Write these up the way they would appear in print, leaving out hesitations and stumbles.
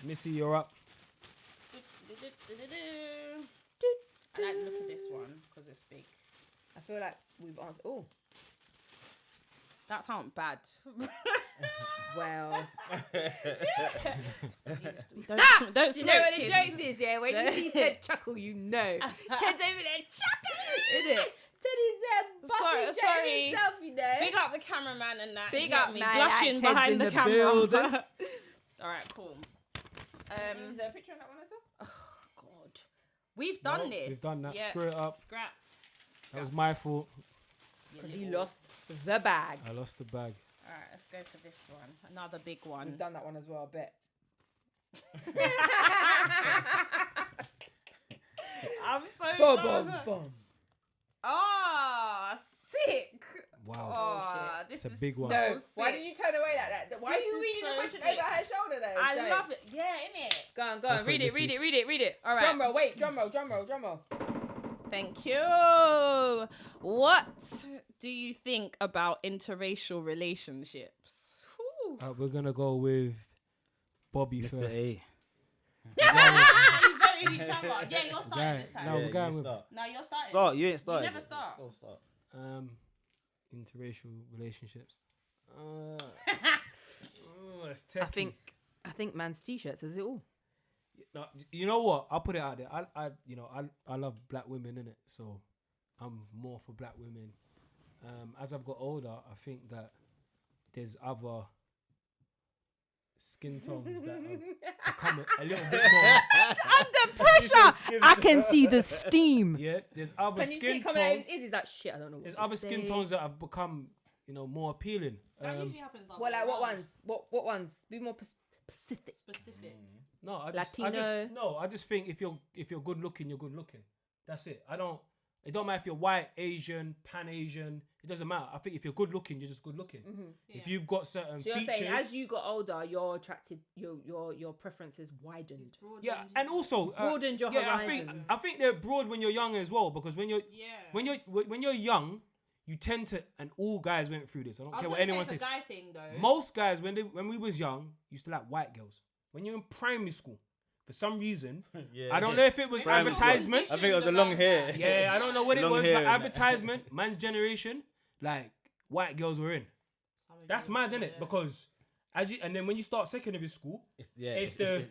Missy, you're up. I like the look of this one because it's big. I feel like we've answered. Oh, That sounds bad. well. Don't You know what the kids. jokes is, yeah? When you see Ted chuckle, you know. Ted's over there chuckling. Innit? Teddy's there busting Sorry. himself, you know. Big up the cameraman and that. Big you get up, me? man. Blushing Like Ted's behind in the the camera. building. All right, cool. Is there a picture on that one as well? God, we've done this. We've done that. Yeah. Screw it up. Scrap. That was my fault. Because you lost the bag. I lost the bag. All right, let's go for this one. Another big one. We've done that one as well, I bet. I'm so Boom, done. boom, boom. Oh, sick. Wow. Oh, this It's a is big one. So, sick. why did you turn away like that? Why This are you is reading so the question sick. over her shoulder though? I Go. love it. Yeah, innit? Go on. Go for Read it, it, read Missy. it, read it. All right. Drum roll, wait, drum roll. Thank you. What do you think about interracial relationships? Whew. We're gonna go with Bobby Mr. first. A. You voted each other. Yeah, you're starting Guy- this time. No, we're going with No, you're starting. Start. You ain't started. never start. Go start. Interracial relationships. It's I techie. think man's t-shirt says it all. No, you know what? I'll put it out there. I love black women, innit? So I'm more for black women. As I've got older, I think that there's other skin tones that have become a little bit more. Under pressure, I can see the steam. Yeah, there's other Can you see skin it coming out of tones. his? Is that shit? I don't know. There's other skin tones that have become, more appealing. That usually happens. Well, like what ones? What ones? Be more specific. Specific. No, I Latino. just think if you're good looking, you're good looking. That's it. It don't matter if you're white, Asian, Pan Asian. It doesn't matter. I think if you're good looking, you're just good looking. Mm-hmm. If you've got certain So you're features, saying as you got older, you're attracted, your preferences widened. yeah, and also Broadened your horizons. I think they're broad when you're young as well, because when you're young, you tend to, and all guys went through this. I don't care what anyone says. It's a guy thing though. Most guys, when we was young, used to like white girls. When you're in primary school, for some reason, I don't know if it was Primary school. advertisement. I think it was the long hair. Yeah, I don't know what it Long was, hair but and that. advertisement, man's generation, like white girls were in. That's mad, isn't it? Because and then when you start secondary school, it's the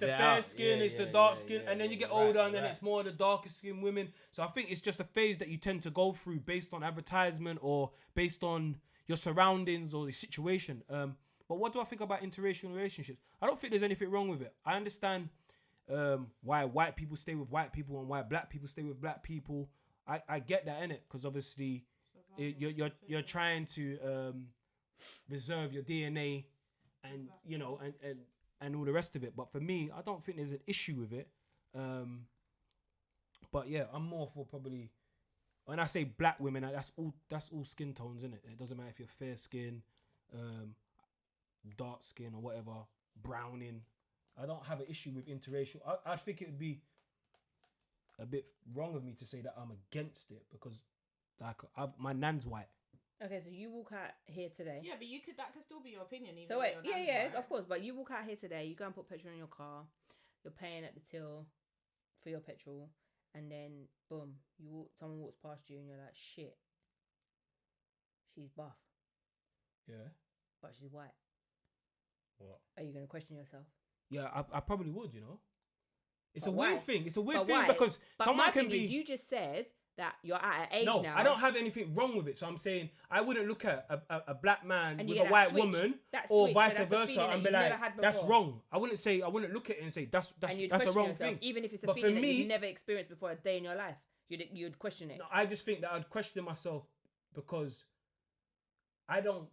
fair skin, it's the dark skin, and then you get older, and then it's more the darker skin women. So I think it's just a phase that you tend to go through based on advertisement or based on your surroundings or the situation. But what do I think about interracial relationships? I don't think there's anything wrong with it. I understand why white people stay with white people and why black people stay with black people. I get that, innit? Because obviously you're trying to reserve your DNA and and all the rest of it. But for me, I don't think there's an issue with it. But yeah, I'm more for probably, when I say black women, that's all skin tones, innit? It doesn't matter if you're fair skin, dark skin or whatever, browning. I don't have an issue with interracial. I think it would be a bit wrong of me to say that I'm against it, because like my nan's white. Okay, so you walk out here today. Yeah, but that could still be your opinion. Even So though wait, your nan's yeah, white. of course. But you walk out here today. You go and put petrol in your car. You're paying at the till for your petrol, and then boom, someone walks past you, and you're like, shit, she's buff, Yeah. but she's white. What? Are you gonna question yourself? Yeah, I probably would, It's But a why? weird thing. It's a weird But thing why? because But someone my can thing be. is, you just said that you're at an age No, now. I don't have anything wrong with it. So I'm saying I wouldn't look at a black man And you with get a that white switch. woman That or switch, vice so that's a versa feeling and that be you've like, never had that's before. wrong. I wouldn't look at it and say that's and you'd a question wrong yourself, thing. even if it's a But for feeling that me- you've never experienced before a day in your life. You'd question it. No, I just think that I'd question myself because I don't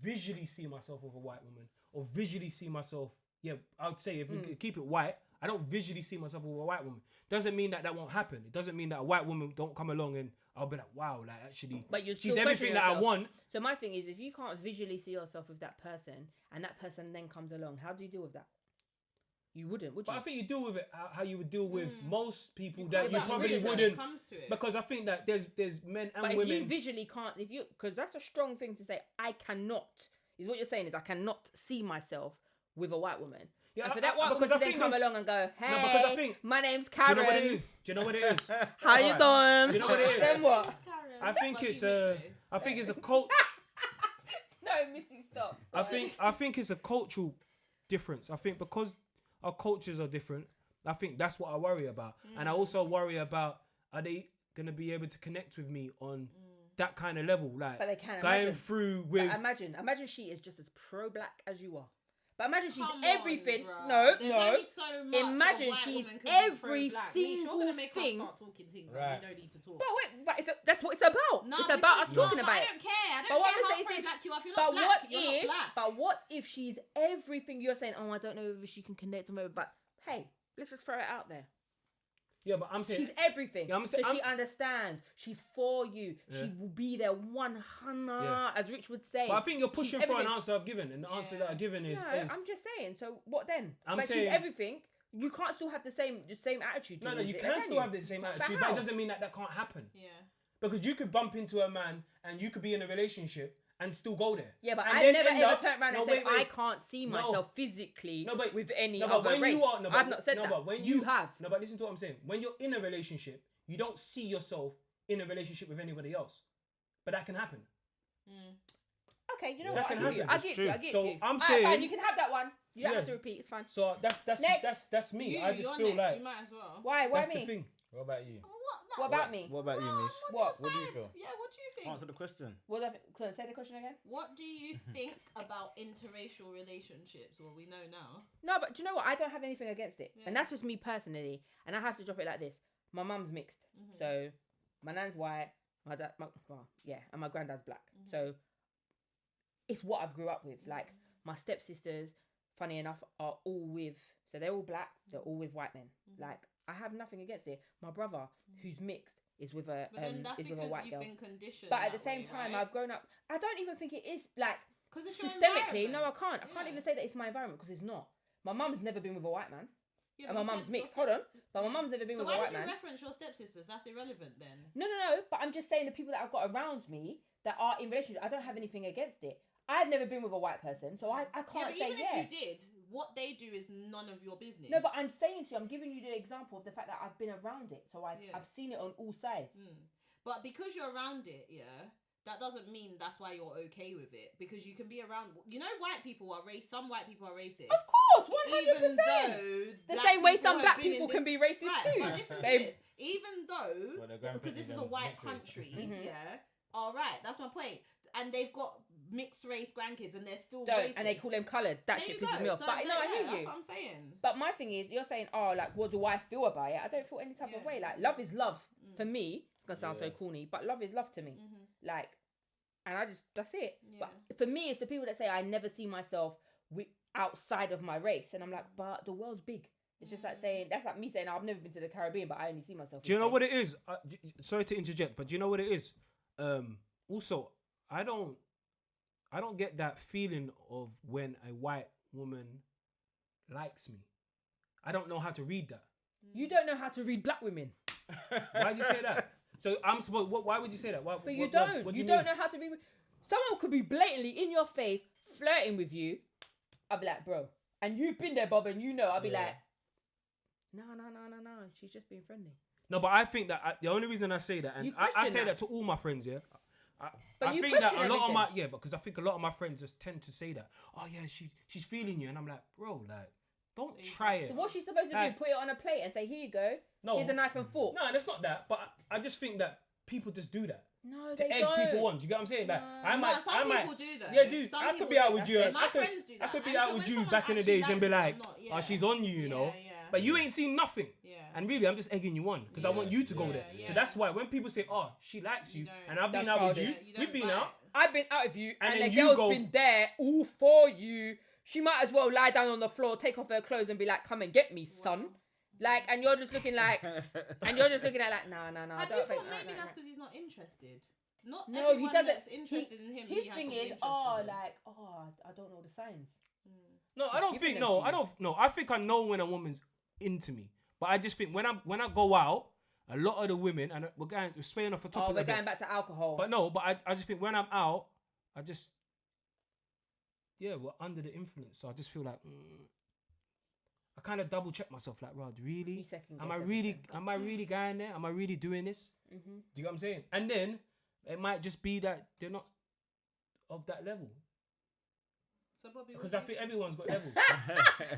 visually see myself with a white woman or visually see myself. Yeah, I would say if we keep it white, I don't visually see myself with a white woman. Doesn't mean that won't happen. It doesn't mean that a white woman don't come along and I'll be like, wow, like actually, But you're she's still everything questioning that I yourself. want. So my thing is, if you can't visually see yourself with that person, and that person then comes along, how do you deal with that? You wouldn't, would you? But I think you deal with it how you would deal with most people You that can't you be probably rigid when wouldn't. it comes to it. Because I think that there's men and But if women. you visually can't, because that's a strong thing to say. I cannot. Is what you're saying is I cannot see myself with a white woman. Yeah, And for that one woman to then come along and go, hey, because I think, my name's do you Karen. know what it is? Do you know what it is? How you doing? Do you know what it is? Then what? I think it's a cult. No, Missy, stop. I think it's a cultural difference. I think because our cultures are different, I think that's what I worry about. And I also worry about, are they gonna be able to connect with me on that kind of level? Like, but they can going through with. Imagine she is just as pro-black as you are. But imagine she's Come everything. on, No, There's no. only so much Imagine a white she's woman can be every pro-black. single You're gonna make thing. us start talking things Right. that we don't need to talk. But wait, but that's what it's about. No, it's about us because- talking no, about but it. I don't care. I But don't what care I'm how saying is, pro-black you are. If you're But not black, what you're if? not black. But what if she's everything you're saying? Oh, I don't know if she can connect to me. But hey, let's just throw it out there. Yeah, but I'm saying She's everything. Yeah, so she understands. She's for you. Yeah. She will be there 100, Yeah. as Rich would say. But I think you're pushing She's for an everything. answer I've given, and the answer that I've given is. No, I'm just saying. So what then? I'm but saying- she's everything. You can't still have the same attitude. No, towards you it, can still you? have the same But attitude, but how? it doesn't mean that can't happen. Yeah. Because you could bump into a man and you could be in a relationship and still go there. Yeah, but And I've then never end ever up- turned around No, and said wait, wait. I can't see No. myself physically No, but- with any No, but other when race. you are, no, I've but- not said no, that. but when you have. No, but listen to what I'm saying. When you're in a relationship, you don't see yourself in a relationship with anybody else. But that can happen. Okay, you know That what? can I get you. happen. I It's get true. you. I get So you. I'm Alright, saying- fine, you can have that one. You don't have Yeah. to repeat. It's fine. So that's me. I just you're feel next. like You might as well. Why? Why that's me? the thing. What about you? What about me? What about you, Mish? What? What do you feel? Yeah, what do you think? Answer the question. What do I think? Say the question again. What do you think about interracial relationships? Well, we know now. No, but do you know what? I don't have anything against it, Yeah. and that's just me personally. And I have to drop it like this: my mum's mixed, so my nan's white, my dad, and my granddad's black. So it's what I've grew up with. Like my stepsisters, funny enough, are all with. So they're all black. They're all with white men. Like I have nothing against it. My brother, who's mixed, is with a But then that's is with a because white you've girl. been conditioned. But at the that same way, time, right? I've grown up. I don't even think it is like Because it's your systemically. No, I environment. can't. I can't Yeah. even say that it's my environment because it's not. My mum's never been with a white man, Yeah, and but my you mum's said mixed. your Hold on, but my mum's never been So with a why white did you man. reference your stepsisters? That's irrelevant then. No. But I'm just saying the people that I've got around me that are in relationships. I don't have anything against it. I've never been with a white person, so I Yeah, can't but say even if you did, what they do is none of your business. No, but I'm saying to you, I'm giving you the example of the fact that I've been around it, so Yeah. I've seen it on all sides. But because you're around it, yeah, that doesn't mean that's why you're okay with it. Because you can be around. You know, white people are racist. Some white people are racist. Of course, Even 100%. though The black same way people some have black been in people this- can be racist Right, too. but listen to Babe. this. Even though, Well, they're going because for this is a even white mixed race. country, yeah. All right, that's my point. And they've got mixed race grandkids, and they're still Don't, racist. and they call them coloured. That There shit you pisses go. me off. So But no, I yeah, hear that's you. what I'm saying. But my thing is, you're saying, oh, like, what do I feel about it? I don't feel any type of Yeah. way. Like, love is love. For me, it's going to sound so Yeah. corny, but love is love to me. Like, and that's it. Yeah. But for me, it's the people that say, I never see myself outside of my race. And I'm like, but the world's big. It's just like saying, that's like me saying, I've never been to the Caribbean, but I only see myself. Do you know what it is? Sorry to interject, but do you know what it is? Also, I don't get that feeling of when a white woman likes me. I don't know how to read that. You don't know how to read black women. Why'd you say that? So I'm supposed. Why would you say that? Why, But you what- don't. what do you mean? don't know how to read. Someone could be blatantly in your face flirting with you. I'll be like, bro. And you've been there, Bob, and you know. I'll be Yeah. like, no. She's just being friendly. No, but I think that the only reason I say that, and You I question say that. that to all my friends, yeah. But I you think that question a lot of my everything. because I think a lot of my friends just tend to say that. Oh yeah, she's feeling you, and I'm like, bro, like, don't try it. So what's she supposed to do? Like- Put it on a plate and say, here you go. No. Here's a knife and fork. No, that's not that. But I just think that people just do that No, to they egg don't. people on. Do you get what I'm saying? Like, No. I might, some I might. people do though. Yeah, dude, Some I could people be do out with that. you. And My I could, friends do I that. could be And out so with when you someone back in the actually days and be likes like, me, I'm not, oh, yeah. she's on you, you know. Yeah. But you ain't seen nothing. Yeah. And really, I'm just egging you on because I want you to go Yeah, there. yeah. So that's why when people say, "Oh, she likes you," don't. and I've been That's out with you, childish. You don't we've been buy out. it. I've been out with you, And and then the you girl's go- been there all for you. She might as well lie down on the floor, take off her clothes, and be like, "Come and get me, son." Like, and you're just looking like, and you're just looking at like, no. I Have don't you think thought maybe that's because he's not interested? Not No, he everyone doesn't. that's interested in him. His he has thing to be is, interested oh, in. like, I don't know the signs. No, I She's don't giving think. them No, to I you. don't. No, I think I know when a woman's into me, but I just think when I go out, a lot of the women, and we're swaying off the topic. Oh, we're a bit, going back to alcohol. But no, but I just think when I'm out, we're under the influence, so I just feel like. kind of double check myself, like, Rod, really? You second Am guess I really everything. going there? Am I really doing this? Mm-hmm. Do you know what I'm saying? And then it might just be that they're not of that level. So Bobby, Because I think everyone's got levels.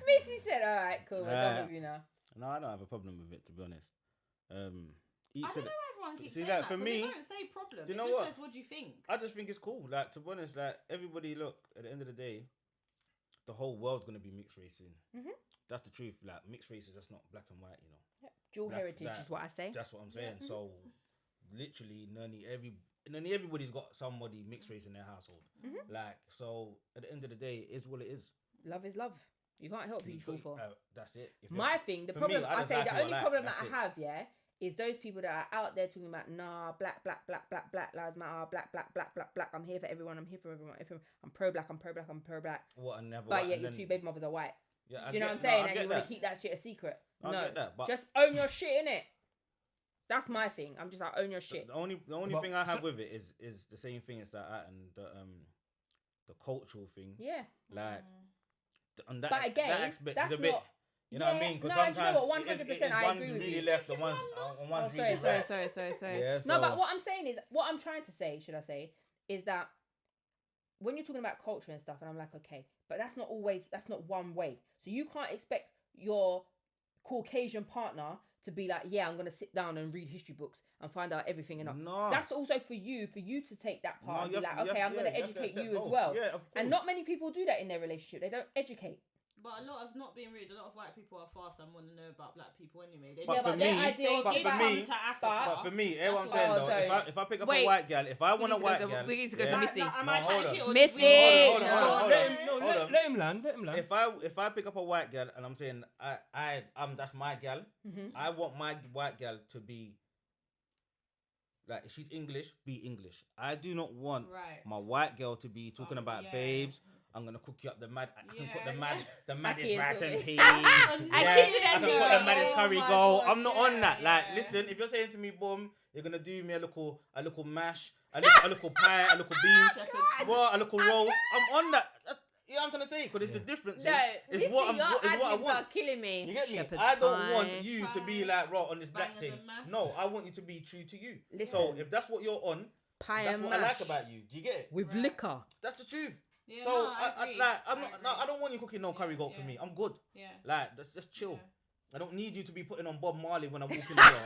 Missy said, all right, cool, we're done with you now. No, I don't have a problem with it, to be honest. I don't know why everyone keeps saying like, that, for me, it don't say problem. do you It know just what? says, what do you think? I just think it's cool. Like, to be honest, like, everybody, look, at the end of the day, the whole world's going to be mixed race soon. Mm-hmm. That's the truth. Like, mixed race is just not black and white, you know. Yep. Dual Black- heritage like, is what I say. That's what I'm saying. Yeah. So, literally, nearly everybody's got somebody mixed race in their household. Mm-hmm. Like, so, at the end of the day, it is what it is. Love is love. You can't help who you fall for. That's it. My thing, the for problem, me, I I just say, like the who I only like, problem that's that it. I have, yeah, is those people that are out there talking about, nah, black lives matter, black. I'm here for everyone. I'm here for everyone. I'm pro-black. What, and never. But yet and your then- two baby mothers are white. Yeah, Do you know what I'm I saying? get And you want that. to keep that shit a secret. I No, get that, but just own your shit, innit? That's my thing. I'm just like, own your shit. the only But thing I have with it is the same thing as that and the cultural thing. Yeah. Like, and that, But again, that aspect that's is a bit. not- You know what I mean? Because no, do you sometimes know what? it is 100% I one's agree with really you. left and one's really right. Sorry. Yeah, No, so- but what I'm saying is, what I'm trying to say, should I say, is that when you're talking about culture and stuff, and I'm like, okay, but that's not one way. So you can't expect your Caucasian partner to be like, yeah, I'm going to sit down and read history books and find out everything enough. No. That's also for you to take that part and be like, okay, I'm going to educate you as both. well. Yeah, of course. And not many people do that in their relationship. They don't educate. But a lot of, not being rude, a lot of white people are fast and want to know about black people anyway. They But never- for me- they did but for come me- to Africa. But for me, everyone That's saying what- though, Oh, if I pick up wait. a white girl, if I want a white girl, we need to go yeah, to Missy. Am I No, chatting hold shit on. or Missy! Hold on. Let him land. if I pick up a white girl and I'm saying that's my girl, Mhm. I want my white girl to be like, if she's English, be English. I do not want Right. my white girl to be talking about yeah. babes. I'm gonna cook you up the mad. I can put the Yeah. maddest Aki rice is and peas. I Yeah, kiss it I and can do put it. the maddest Oh curry my go. God, I'm not on that. Like, yeah. listen, if you're saying to me, boom, you're gonna do me a little mash, a little pie, a little beans, well, a little roast. I'm on that. You know what I'm trying to say? Because it's the difference. No, It's Missy, what your I adlibs are want. killing me. You get me? Shepherd's I don't pie. want you to be like raw on this black Bangers thing. and mash. No, I want you to be true to you. Listen. So if that's what you're on, Pie that's and what I mash like about you. Do you get it? with Right. liquor. That's the truth. Yeah, So no, I agree. like, I'm I not. agree. No, I don't want you cooking no curry goat for Yeah. me. I'm good. Yeah. Like, that's just chill. Yeah. I don't need you to be putting on Bob Marley when I'm walking here.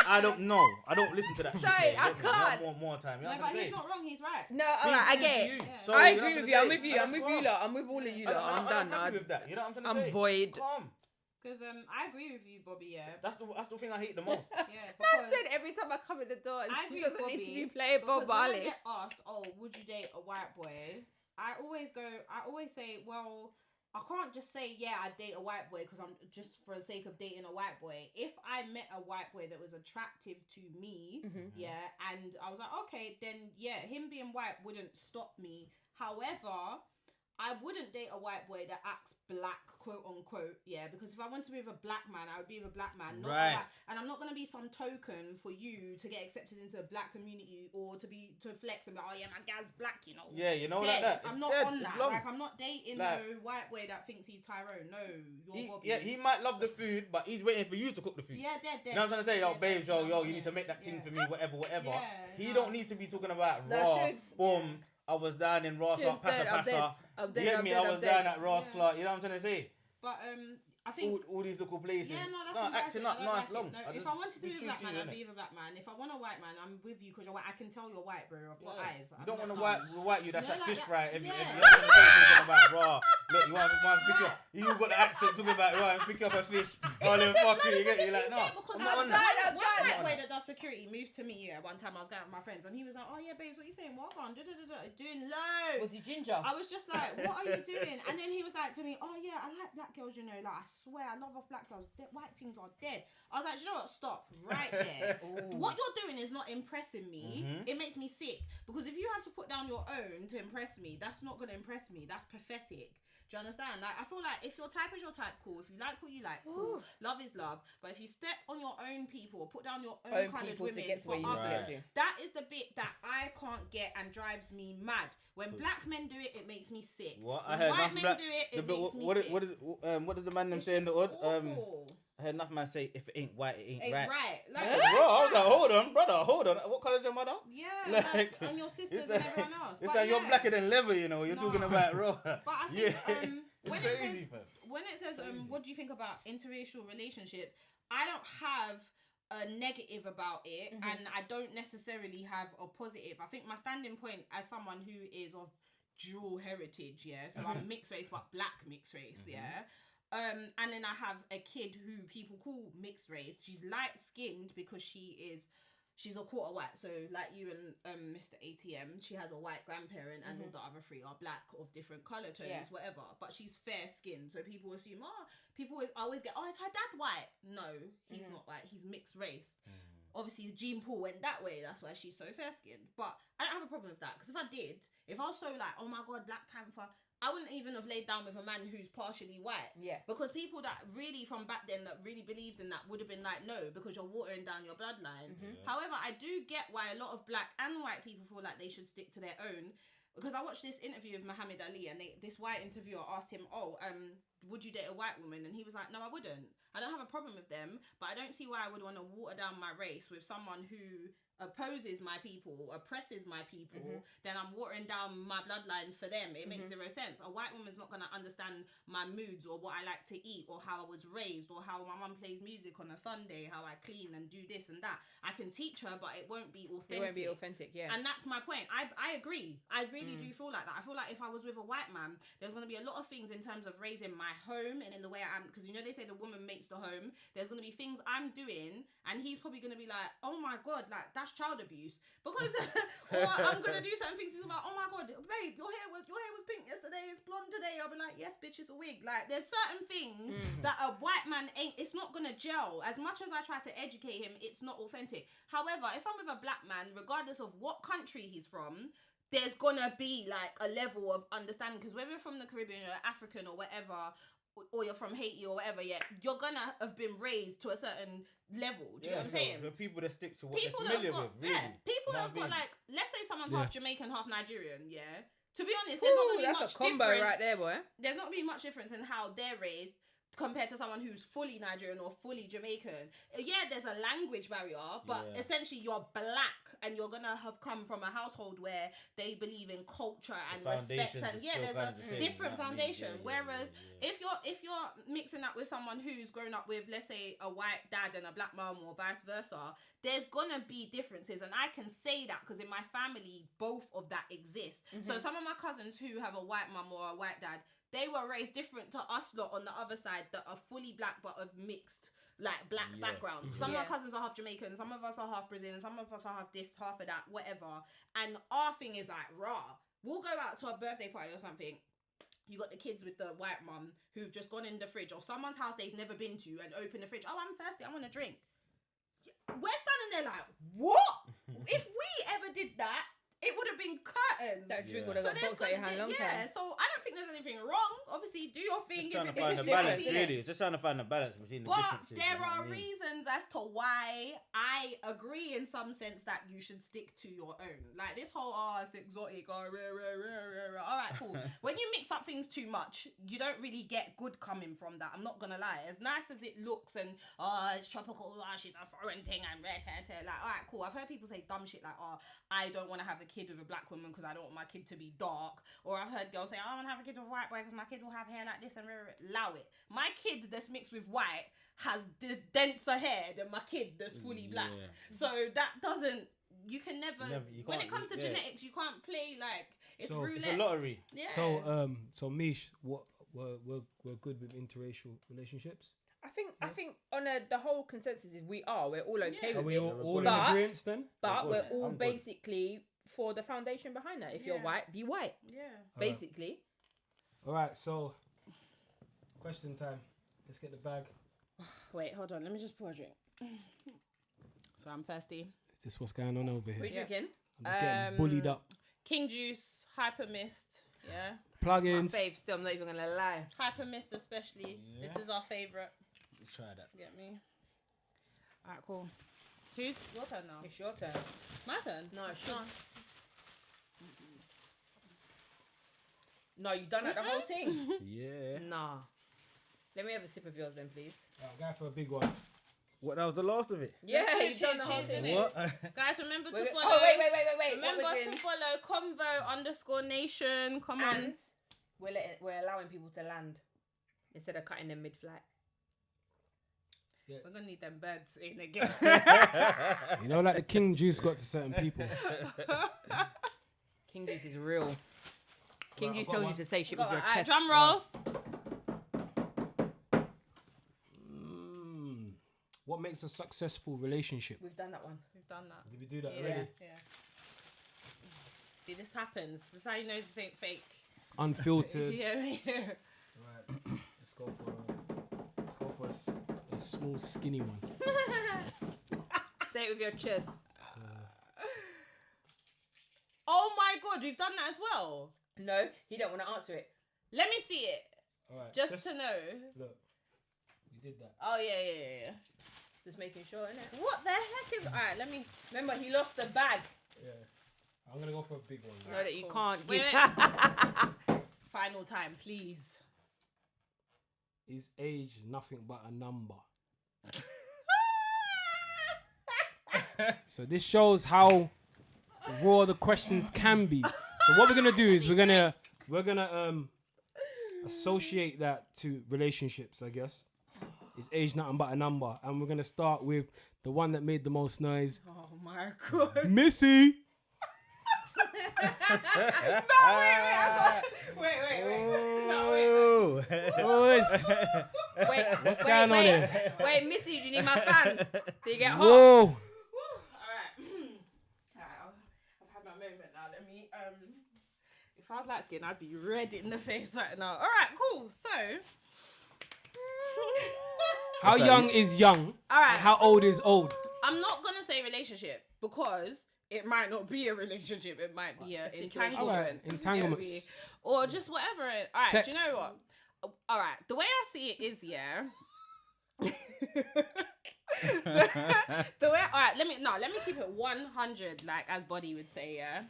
I don't know. I don't listen to that shit. Sorry, there, I you get me? can't. You want more time. You know No, what I'm but he's saying? not wrong. He's right. No, Be alright, I true get to it. you. Yeah. So, I you know agree what with you. I'm with saying? you. And I'm that's with you calm. lot. I'm with all of you lot. I'm I'm done. happy with that. You know what I'm trying to I'm say? void. Calm. Because I agree with you, Bobby. Yeah. That's the thing I hate the most. Yeah. I Because said every time I come in the door, I she agree doesn't with need to be Bobby, playing Bob because when I Marley. get asked, "Oh, would you date a white boy?" I always say, "Well, I can't just say, yeah, I date a white boy because I'm just for the sake of dating a white boy. If I met a white boy that was attractive to me, yeah, and I was like, okay, then yeah, him being white wouldn't stop me. However, I wouldn't date a white boy that acts black, quote unquote, yeah, because if I want to be with a black man, I would be with a black man, not Right. a white. And I'm not gonna be some token for you to get accepted into the black community or to flex and be, oh yeah, my gal's black, you know. Yeah, you know, Dead. like that. It's I'm not dead. on It's that. long. Like I'm not dating Like- no white boy that thinks he's Tyrone. No, you're Bobby. Yeah, he might love the food, but he's waiting for you to cook the food. Yeah, dead. You know what I'm trying to say? Yo, Yeah, babes, dead. yo, No, you need yeah. to make that thing Yeah. for me, whatever. Yeah, He no. don't need to be talking about No, raw. Shugs. Boom. I was down in Ross, Shugs dead, I'm dead. I'm You dead, get I'm me? dead, I I'm was dead. down at Ross Yeah. Clark. You know what I'm trying to say? But I think. All these little places. Yeah, no, that's acting embarrassing. up. I No, don't it's like long. it. No, I if just I wanted to be be with a true black to you, man, I'd innit? be with a black man. If I want a white man, I'm with you because I can tell you're white, bro. I've got eyes. You don't want to to white you that's No, like like fish that. fry every Yeah. you know what I'm saying, talking about raw. Look, you want to pick up. You got the accent talking about raw and pick up a fish. Oh, then fuck you. You get me? Like, no. Because I'm not on one that. white boy that does security moved to me one time. I was going with my friends and he was like, "Oh yeah, babes, what you saying? What on? Doing loads." Was he ginger? I was just like, "What are you doing?" And then he was like to me, "Oh yeah, I like black girls. You know, like I swear, I love off black girls. White things are dead." I was like, "You know what? Stop right there. What you're doing is not impressing me. It makes me sick because if you have to put down your own to impress me, that's not gonna impress me. That's pathetic." Do you understand? Like, I feel like if your type is your type, cool. If you like what you like, cool. Love is love. But if you step on your own people or put down your own coloured women for others, that is the bit that I can't get and drives me mad. When black men do it, it makes me sick. What? When white men do it, it makes me sick. What did the man them say in the odd? Awful. I heard enough man say, if it ain't white, it ain't right. Like, Bro, I was like, hold on, brother, hold on. What colour is your mother? Yeah, like, and your sisters and everyone else. It's like you're blacker than leather, you know. You're talking about raw. But I think when it says what do you think about interracial relationships? I don't have a negative about it, and I don't necessarily have a positive. I think my standing point as someone who is of dual heritage, so I'm mixed race, but black mixed race, and then I have a kid who people call mixed race. She's light skinned because she's a quarter white. So like you and Mr. ATM, she has a white grandparent, and all the other three are black of different colour tones, whatever. But she's fair skinned, so people assume, people always get, is her dad white? No, he's not white. He's mixed race. Obviously, the gene pool went that way. That's why she's so fair skinned. But I don't have a problem with that, because if I was so like, oh my god, Black Panther, I wouldn't even have laid down with a man who's partially white. Yeah. Because people that really from back then that really believed in that would have been like, no, because you're watering down your bloodline. However, I do get why a lot of black and white people feel like they should stick to their own. Because I watched this interview with Muhammad Ali, and this white interviewer asked him, would you date a white woman? And he was like, no, I wouldn't. I don't have a problem with them, but I don't see why I would want to water down my race with someone who opposes my people, oppresses my people, then I'm watering down my bloodline for them. It makes zero sense. A white woman's not going to understand my moods or what I like to eat or how I was raised or how my mum plays music on a Sunday, how I clean and do this and that. I can teach her, but it won't be authentic. It won't be authentic, yeah. And that's my point. I agree. I really do feel like that. I feel like if I was with a white man, there's going to be a lot of things in terms of raising my home and in the way I am, because you know they say the woman makes the home. There's going to be things I'm doing and he's probably going to be like, oh my God, like that's child abuse, because or I'm gonna do certain things about, oh my god, babe, your hair was pink yesterday, it's blonde today. I'll be like, yes bitch, it's a wig. Like there's certain things that a white man it's not gonna gel. As much as I try to educate him, it's not authentic. However, if I'm with a black man, regardless of what country he's from, there's gonna be like a level of understanding, because whether you're from the Caribbean or African or whatever, or you're from Haiti or whatever, you're gonna have been raised to a certain level. Do you know what I'm saying? The people that stick to what they're familiar with, really. People that have got like, let's say someone's half Jamaican, half Nigerian, To be honest, there's not gonna be much combo difference. Right there, boy. There's not gonna be much difference in how they're raised compared to someone who's fully Nigerian or fully Jamaican. Yeah, there's a language barrier, but essentially you're black and you're gonna have come from a household where they believe in culture and respect, and there's a different foundation. Whereas if you're mixing that with someone who's grown up with, let's say, a white dad and a black mom or vice versa, there's gonna be differences, and I can say that because in my family both of that exists. So some of my cousins who have a white mom or a white dad, they were raised different to us lot on the other side that are fully black but of mixed like black backgrounds. Some of our cousins are half Jamaican, some of us are half Brazilian, some of us are half this, half of that, whatever. And our thing is like, raw. We'll go out to a birthday party or something. You got the kids with the white mum who've just gone in the fridge of someone's house they've never been to and open the fridge. Oh, I'm thirsty, I want a drink. We're standing there like, what? If we ever did that, it would have been curtains. That drink would have got boxed out your hand long time. So I don't think there's anything wrong. Obviously, do your thing. Just trying to find the balance, really. Just trying to find the balance between the differences. But there are reasons as to why I agree in some sense that you should stick to your own. Like this whole, it's exotic, all right, cool. When you mix up things too much, you don't really get good coming from that. I'm not gonna lie. As nice as it looks and, it's tropical, she's a foreign thing and like, all right, cool. I've heard people say dumb shit like, I don't want to have a kid with a black woman because I don't want my kid to be dark. Or I've heard girls say, I want to have a kid with a white boy because my kid will have hair like this and allow it. My kid that's mixed with white has denser hair than my kid that's fully black. So that doesn't, you can never when it comes to genetics, you can't play like it's roulette. It's a lottery. Yeah. So Mish, what we're good with interracial relationships? I think on the whole consensus is we're all okay with it. Are we all in agreement then? But we're all basically for the foundation behind that. If you're white, be white. Yeah. Basically. All right, so question time. Let's get the bag. Wait, hold on. Let me just pour a drink. So I'm thirsty. Is this what's going on over here? What are you drinking? I'm just getting bullied up. King Juice, Hyper Mist, Yeah. Plugins. My fave still, I'm not even gonna lie. Hyper Mist especially. Yeah. This is our favourite. Let's try that. Get me? Alright, cool. Who's your turn now? It's your turn. My turn? No, sure. No, you done that the whole thing. Yeah. Nah. Let me have a sip of yours then, please. Go for a big one. What? That was the last of it. Yeah, do you done the whole cheers, thing. innit? What? Guys, remember to Wait, follow. oh, wait. Remember What we're to doing- follow convo_nation. Come on. And we're allowing people to land instead of cutting them mid-flight. We're gonna need them birds in again. You know, like the King Juice got to certain people. King Juice is real. King Right, Juice I've got tells you one. to say shit with your Alright, chest. drum roll. What makes a successful relationship? We've done that one. We've done that. Did we do that Yeah. already? Yeah. See, this happens. This is how you know this ain't fake. Unfiltered. Yeah. Right. Let's go for a small, skinny one. Say it with your chest. Oh my god, we've done that as well. No, he don't want to answer it. Let me see it. All right. Just to know. Look. You did that. Oh yeah. Just making sure, innit? What the heck is? Alright, let me. Remember, he lost the bag. Yeah. I'm gonna go for a big one. Know Right? that you cool. can't Wait, give. Final time, please. Is age nothing but a number? So this shows how raw the questions can be. So what we're gonna do is we're gonna associate that to relationships, I guess. Is age nothing but a number? And we're gonna start with the one that made the most noise. Oh my god. Missy. Wait. Oh. Boys. What's going on here? Wait, Missy, do you need my fan? Do you get hot? Whoa. Alright. I've had my moment now. Let me if I was light skinned, I'd be red in the face right now. Alright, cool. So How young is young? Alright. And how old is old? I'm not gonna say relationship because it might not be a relationship. It might be a situation. entanglement. Alright, entanglements. Get me? Or just whatever. Alright, Sex. do you know what? Alright, the way I see it is, yeah. the way, alright, let me keep it 100, like as Body would say, yeah.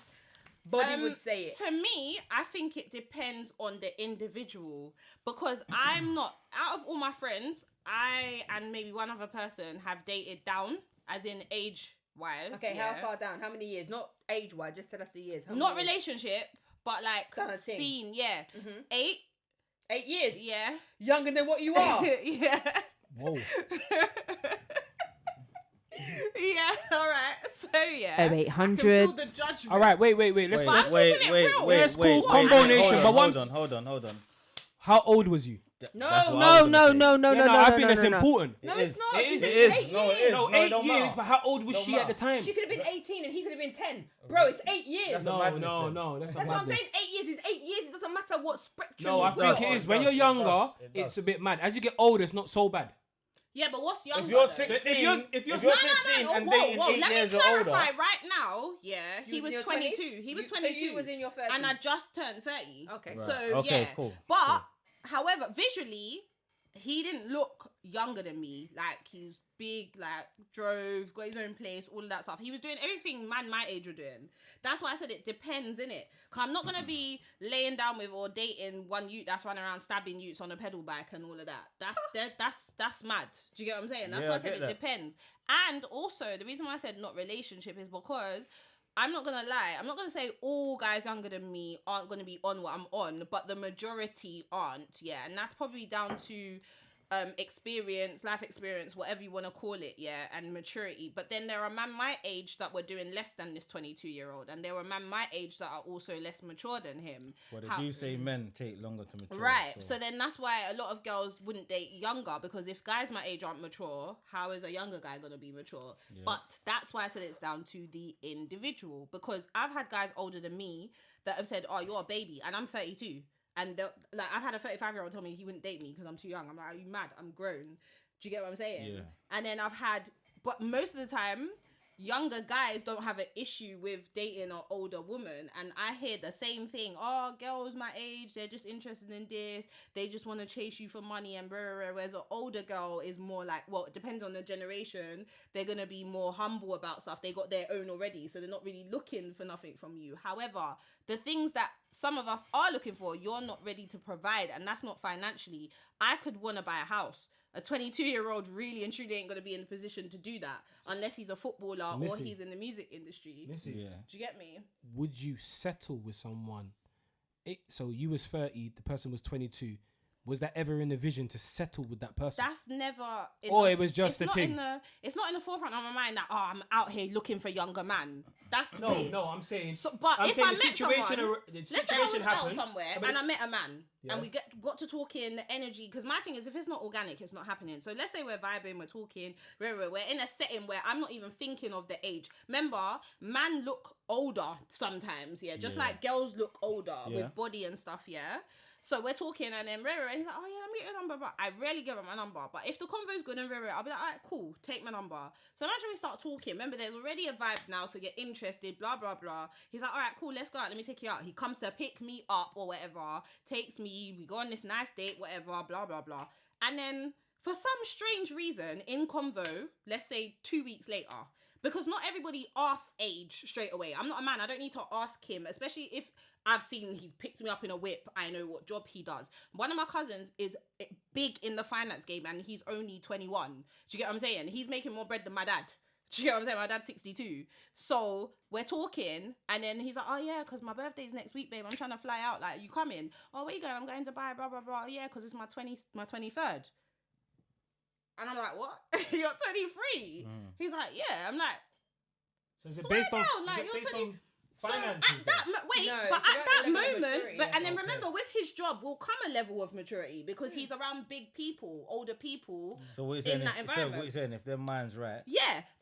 Body would say it. To me, I think it depends on the individual because I'm not, out of all my friends, I and maybe one other person have dated down, as in age-wise. Okay, yeah. how far down? How many years? Not age-wise, just tell us the years. How Not many years? relationship, but like Kind of thing. scene, yeah. Mhm. 8, 8 years? yeah. Younger than what you are? Yeah. Whoa. Yeah, alright. So yeah. Oh, I can 800s. feel the judgment. All right, wait. Let's. I'm keeping it real. Let's call Convo Nation, but once- Hold on. How old was you? No. I think that's important. No, It it's is. not. It She's is. It is. 8 No, it years. is. No, No, it 8 don't years, matter. but how old was Don't she at the matter. time? She could have been 18 and he could have been 10. Bro, it's 8 years. That's No, madness no, then. no. That's a That's what I'm madness. saying. 8 years is 8 years. It doesn't matter what spectrum No, I you put think it it on. is. When does, you're it younger, does, it it's does. a bit mad. As you get older, it's not so bad. Yeah, but what's younger? If you're though? 16, if you're No, 16 and whoa, dating whoa, 8 let me years or clarify older, right now. Yeah, he You was in your 22. 20s? He was So 22. you was in your 30s. And I just turned 30. Okay. Right. So Okay, yeah, cool, But however, visually, he didn't look younger than me. Like he was big, like drove, got his own place, all of that stuff. He was doing everything man my age were doing. That's why I said it depends, innit? Cause I'm not gonna be laying down with or dating one youth that's running around stabbing youths on a pedal bike and all of that. That's mad. Do you get what I'm saying? That's Yeah, why I I said get it that. depends. And also the reason why I said not relationship is because I'm not gonna lie. I'm not gonna say all guys younger than me aren't gonna be on what I'm on, but the majority aren't. Yeah, and that's probably down to experience, life experience, whatever you want to call it, yeah, and maturity. But then there are men my age that were doing less than this 22-year-old, and there were men my age that are also less mature than him. well, they do say men take longer to mature. Right. So then that's why a lot of girls wouldn't date younger, because if guys my age aren't mature, how is a younger guy going to be mature? Yeah. But that's why I said it's down to the individual, because I've had guys older than me that have said, oh, you're a baby, and I'm 32. And like I've had a 35-year-old tell me he wouldn't date me because I'm too young. I'm like, are you mad? I'm grown. Do you get what I'm saying? Yeah. And then I've had, but most of the time, younger guys don't have an issue with dating an older woman, and I hear the same thing. Oh, girls my age, they're just interested in this. They just want to chase you for money and blah, blah, blah. Whereas an older girl is more like, well, it depends on the generation. They're gonna be more humble about stuff. They got their own already, so they're not really looking for nothing from you. However, the things that some of us are looking for, you're not ready to provide, and that's not financially. I could want to buy a house. A 22-year-old really and truly ain't going to be in a position to do that unless he's a footballer or he's in the music industry. Missy, do you get me? Would you settle with someone? So you was 30, the person was 22. Was that ever in the vision to settle with that person? That's never... It was just a thing? It's not in the forefront of my mind that, I'm out here looking for younger man. That's No, weird. no, I'm saying... But I'm if saying I met someone... Let's say I was happened, out somewhere and I met a man and we got to talking energy, because my thing is, if it's not organic, it's not happening. So let's say we're vibing, we're talking, we're in a setting where I'm not even thinking of the age. Remember, man look older sometimes, just like girls look older with body and stuff, So we're talking and then he's like, oh yeah, let me get your number. But I rarely give him my number. But if the convo's good and I'll be like, all right, cool, take my number. So imagine we start talking. Remember, there's already a vibe now, so you're interested, blah, blah, blah. He's like, all right, cool, let's go out. Let me take you out. He comes to pick me up or whatever, takes me, we go on this nice date, whatever, blah, blah, blah. And then for some strange reason, in convo, let's say 2 weeks later, because not everybody asks age straight away. I'm not a man. I don't need to ask him, especially if I've seen he's picked me up in a whip. I know what job he does. One of my cousins is big in the finance game and he's only 21. Do you get what I'm saying? He's making more bread than my dad. Do you get what I'm saying? My dad's 62. So we're talking and then he's like, oh yeah, because my birthday's next week, babe. I'm trying to fly out. Like, you coming? Oh, where you going? I'm going to buy blah, blah, blah. Yeah, because it's my 23rd. And I'm like, what? You're 23? He's like, yeah. I'm like, so is it based on, like, you're 20... on finances? So at that moment, and then remember, with his job will come a level of maturity because he's around big people, older people. So what in that environment. So what you're saying, if their mind's right,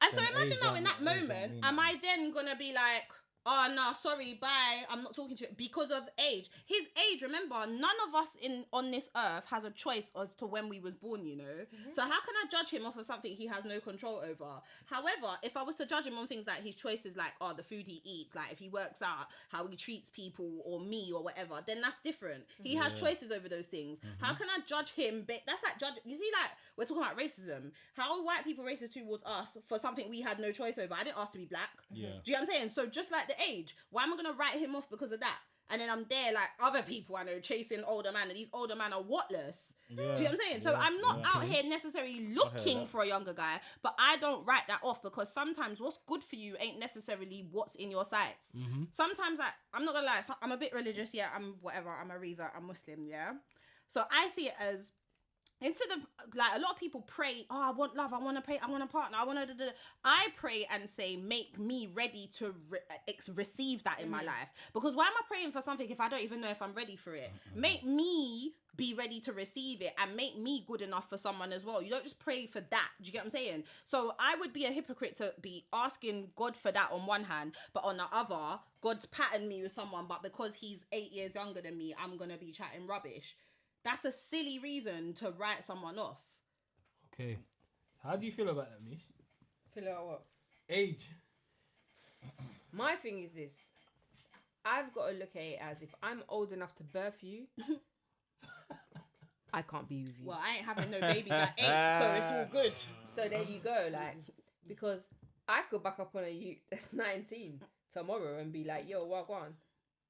and so imagine now in that moment, am I then gonna be like, oh no, sorry, bye, I'm not talking to you because of age? His age, remember, none of us on this earth has a choice as to when we was born, you know. So how can I judge him off of something he has no control over? However, if I was to judge him on things like his choices, like the food he eats, like if he works out, how he treats people or me or whatever, then that's different. He has choices over those things. How can I judge him? That's like judge. You see, like we're talking about racism. How are white people racist towards us for something we had no choice over? I didn't ask to be black. Do you know what I'm saying? So just like the age, why am I gonna write him off because of that? And then I'm there like other people I know chasing older man, and these older men are whatless. Do you know what I'm saying? So I'm not out here necessarily looking for a younger guy, but I don't write that off because sometimes what's good for you ain't necessarily what's in your sights. Sometimes I'm not gonna lie, I'm a bit religious, I'm whatever, I'm a revert, I'm Muslim, so I see it as, instead of, like, a lot of people pray, oh, I want love, I want to pray, I want a partner, I want to... I pray and say, make me ready to receive that in my life. Because why am I praying for something if I don't even know if I'm ready for it? Make me be ready to receive it and make me good enough for someone as well. You don't just pray for that. Do you get what I'm saying? So I would be a hypocrite to be asking God for that on one hand, but on the other, God's patterned me with someone, but because he's 8 years younger than me, I'm going to be chatting rubbish. That's a silly reason to write someone off. Okay. How do you feel about that, Mish? Feel about what? Age. My thing is this. I've got to look at it as, if I'm old enough to birth you, I can't be with you. Well, I ain't having no babies at 8, so it's all good. So there you go, like, because I could back up on a youth that's 19 tomorrow and be like, yo, what on?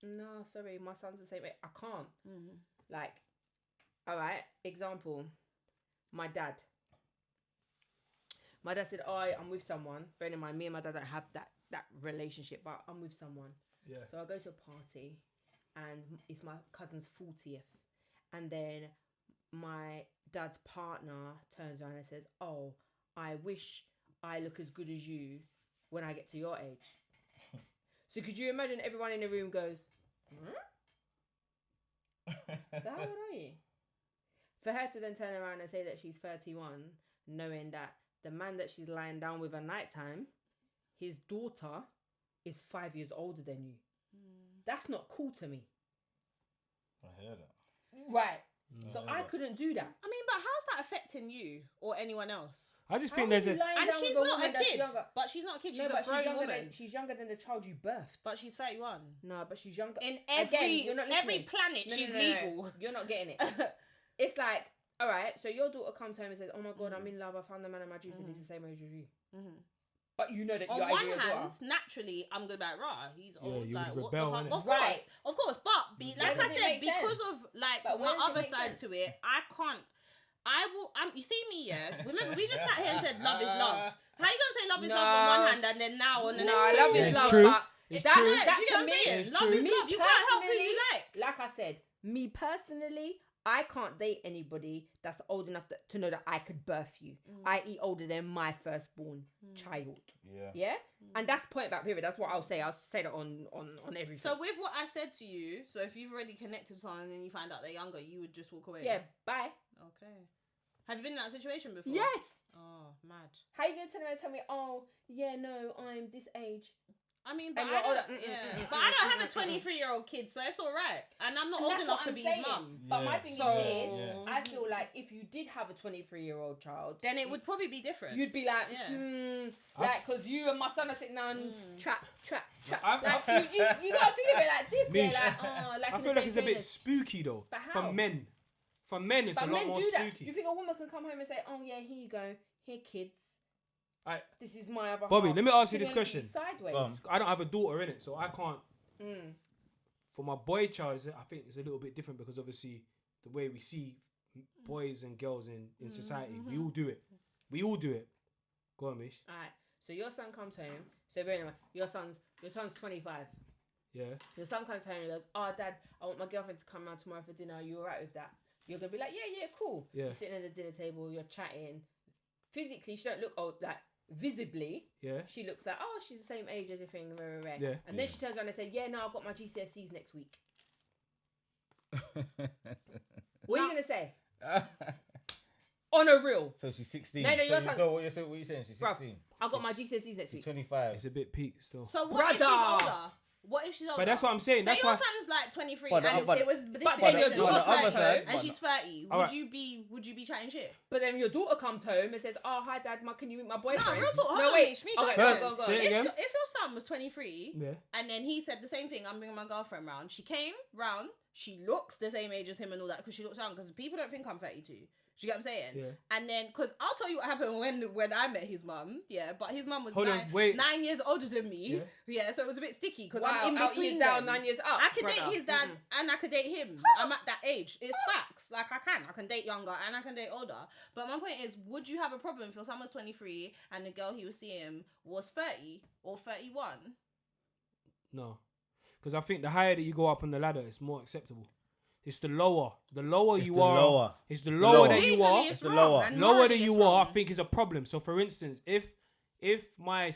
No, sorry, my son's the same age. I can't. Like, all right, example, my dad. My dad said, oh, I'm with someone. Bearing in mind, me and my dad don't have that relationship, but I'm with someone. Yeah. So I go to a party and it's my cousin's 40th. And then my dad's partner turns around and says, oh, I wish I look as good as you when I get to your age. So could you imagine everyone in the room goes, so how old are you? For her to then turn around and say that she's 31, knowing that the man that she's lying down with at nighttime, his daughter is 5 years older than you. That's not cool to me. I hear that. Right. So I couldn't do that. I mean, but how's that affecting you or anyone else? I just How think are there's you a. lying And down she's with not a woman that's kid. younger? But she's not a kid. She's No, a but grown she's younger woman. than the child you birthed. But she's 31. No, but she's younger. In You're not every listening. planet, No, she's no. legal. You're not getting it. It's like, all right, so your daughter comes home and says, "Oh my God, I'm in love. I found the man of my dreams, and he's the same age as you." But you know that On you're one your hand, daughter. naturally, I'm gonna be like, rah, he's old. you Like, would what rebel, the fuck? innit? Right. Of course. But like Where I does it said, make because sense? of like But where my does it other make side sense? to it, I can't. I will. You see me, yeah. Remember, we just sat here and said love is love. How you gonna say love is love on one hand and then now on the next love question? is It's love. true. But It's that, true. that Do you get to what I'm me, saying? It's Love true. is love. You can't help who you like. Like I said, me personally, I can't date anybody that's old enough to know that I could birth you, i.e. older than my firstborn child. Yeah? And that's point back period. That's what I'll say. I'll say that on everything. So with what I said to you, so if you've already connected with someone and then you find out they're younger, you would just walk away. yeah, bye. Okay. Have you been in that situation before? Yes. Oh, mad. How you gonna turn around and tell me, oh, yeah, no, I'm this age? I mean, but And I you're don't, older. yeah. But I don't have a 23-year-old kid, so it's all right. And I'm not And old that's enough what to I'm be his saying. mum. But my thing So- is, Yeah. I feel like if you did have a 23-year-old child, Then it would probably be different. you'd be like, Yeah. like, because you and my son are sitting down, trap. I've- Like, you gotta think of it like this. They're Mish, like, oh, like I in feel the like it's same a bit trainers. spooky though. But how? For men. For men, it's But a lot men more do that. Do spooky. you think a woman can come home and say, oh yeah, here you go, here kids, this is my other Bobby, half. let me ask you They're this gonna look at you question. sideways. I don't have a daughter in it, so I can't. For my boy child, I think it's a little bit different because obviously the way we see boys and girls in society, we all do it. We all do it. Go on, Mish. Alright, so your son comes home. So bear in mind, your son's 25. Yeah. Your son comes home and he goes, oh dad, I want my girlfriend to come round tomorrow for dinner. Are you alright with that? You're gonna be like, yeah, cool. Yeah. You're sitting at the dinner table, you're chatting. Physically, she don't look old, like visibly. Yeah. She looks like, oh, she's the same age as everything. Rah. Yeah. And then she turns around and says, yeah, no, I've got my GCSEs next week. What are you gonna say? On a real. So she's 16. No, your son- So what you saying? She's Bruv, 16. I've got my GCSEs next She's week. 25. It's a bit peak still. So what if she's Brother. older? What if she's older? But that's what I'm saying. Say That's your why. son's like 23 But and it was this but then your situation. daughter's She's like 30, home, and she's 30. Alright. Would you be chatting shit? But then your daughter comes home and says, oh, hi dad, can you meet my boyfriend? No, real talk. Hold No, on, wait. Mish, Okay, hold go on. Say it again. If your son was 23 Yeah. and then he said the same thing, I'm bringing my girlfriend round. She came round. She looks the same age as him and all that because she looks young. Because people don't think I'm 32. Do you get what I'm saying? Yeah. And then, because I'll tell you what happened when I met his mum. Yeah, but his mum was Hold on, wait. 9 years older than me. Yeah, so it was a bit sticky because Wow, I'm in out between years down, them. 9 years up. I could brother. date his dad and I could date him. I'm at that age. It's facts. Like I can date younger and I can date older. But my point is, would you have a problem if your son was 23 and the girl he was seeing was 30 or 31? No. Because I think the higher that you go up on the ladder, it's more acceptable. It's the lower. The lower It's you the are. lower. It's the lower that you Legally, are. it's the wrong, lower. and Lower morally than you it's are, I wrong. think is a problem. So for instance, if my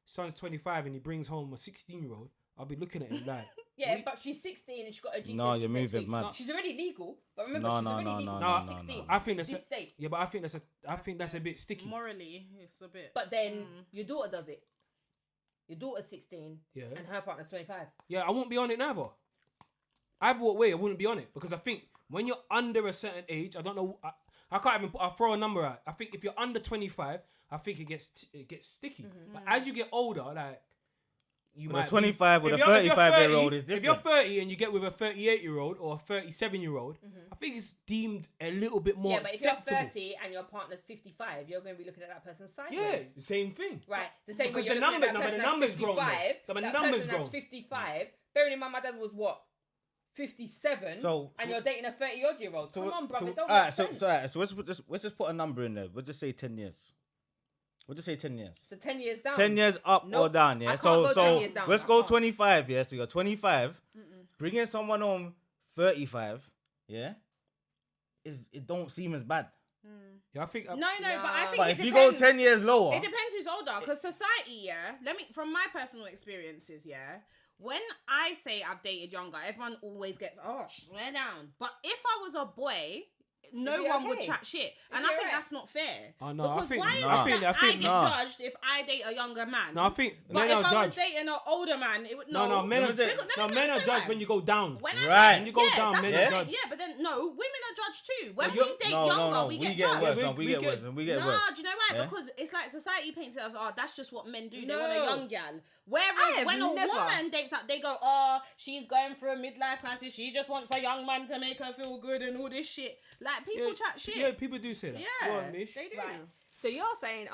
son's 25 and he brings home a 16-year-old, I'll be looking at him like, Yeah, we- but she's 16 and she's got a GCSE. No, you're next moving week. mad. No, she's already legal. But remember, No, she's no, already no, legal. no, She's no, 16. I think that's This state. yeah, but I think that's a bit sticky. Morally, it's a bit. But then your daughter does it. Your daughter's 16 Yeah. and her partner's 25. Yeah, I won't be on it neither. Either what way, I wouldn't be on it because I think when you're under a certain age, I don't know. I can't even. I'll throw a number out. I think if you're under 25, I think it gets sticky. But as you get older, like you But might a 25 with if a you're- if you're 35-year-old is If you're different. 30 and you get with a 38-year-old or a 37-year-old, I think it's deemed a little bit more Yeah, but if you're acceptable. 30 and your partner's 55, you're going to be looking at that person sideways. Yeah, the same thing. Right, the same way Because you're the looking number- at no, that but the person numbers that's grown, though. 55, No, but the that numbers person that's grown. 55, bearing in mind my dad was what? 57, So- and you're dating a 30-odd-year-old. Come on, brother, it don't alright, make so sense. so let's just put a number in there. We'll just say 10 years. We'll just say 10 years. So 10 years down. 10 years up Nope, or down, I yeah? can't So go 10 years down. let's I go can't. 25, yeah? So you're 25, bringing someone home 35, yeah? It don't seem as bad. Yeah, I think. No, but I think But it if you go depends. 10 years lower, It depends who's older, because society, yeah. From my personal experiences, yeah. When I say I've dated younger, everyone always gets, oh, swear down. But if I was a boy, no one would chat shit. And I think that's not fair. Oh, no, because why is I it that I get judged if I date a younger man? No, I think but men if are I was judged. dating an older man, it would No, men are judged when you go down. When you go down, men are judged. Yeah, but then no, women are judged too. When we date younger, we get judged. We get worse. No, do you know why? Because it's like society paints it as, oh, that's just what men do. They want a young gal. Whereas when a woman dates up, they go, oh, she's going through a midlife crisis. She just wants a young man to make her feel good and all this shit. Like, people chat shit. Yeah, people do say that. Yeah, they do. Right. So you're saying,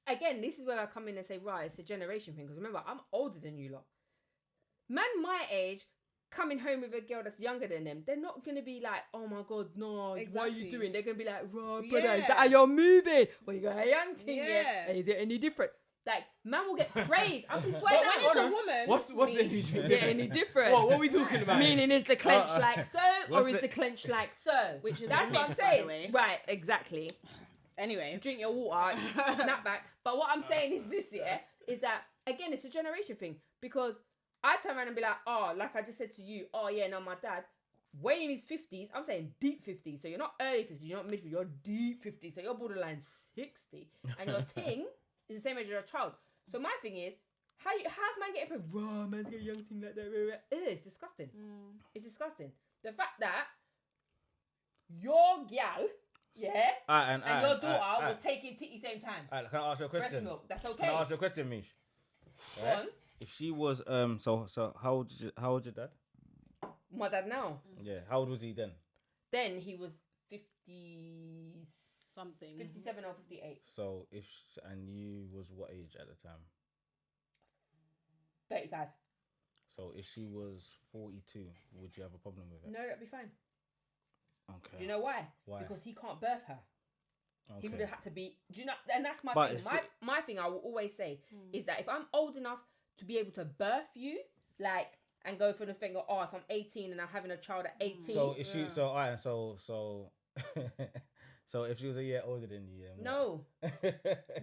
again, this is where I come in and say, right, it's a generation thing. Because remember, I'm older than you lot. Man my age, coming home with a girl that's younger than them, they're not going to be like, oh my God, no, what are you doing? They're going to be like, right, brother, is that how you're moving? Well, you got a young thing, yeah. Is it any different? Like, man will get praised. I'm swearing. But when it's a woman, what's any different? Is it any different? What are we talking about? Meaning, is the clench like so, or is the clench like so? Which is that's what I'm saying. Right, exactly. Anyway, drink your water, snap back. But what I'm saying is this, is that again, it's a generation thing because I turn around and be like, oh, like I just said to you, oh yeah, no, my dad. Way in his 50s, I'm saying deep 50s. So you're not early 50s, you're not mid 50s, you're deep 50s. So you're borderline 60, and your ting is the same age as your child. So my thing is, how's man getting pregnant? Raw, man's getting a young thing like that. It's disgusting. It's disgusting. The fact that your gal, and your daughter was taking titty same time. Can I ask you a question? Breast milk, that's okay. Can I ask you a question, Mish? Right? If she was so how old your dad? My dad now. Yeah, how old was he then? Then he was 50 something, 57 or 58. So and you was what age at the time? 35. So if she was 42, would you have a problem with it? No, that'd be fine. Okay. Do you know why? Why? Because he can't birth her. Okay. He would have had to be. Do you know? And that's my But thing. My thing I will always say is that if I'm old enough to be able to birth you, like, and go for the thing of, oh, if I'm 18 and I'm having a child at 18. So if she, so if she was a year older than you, then no,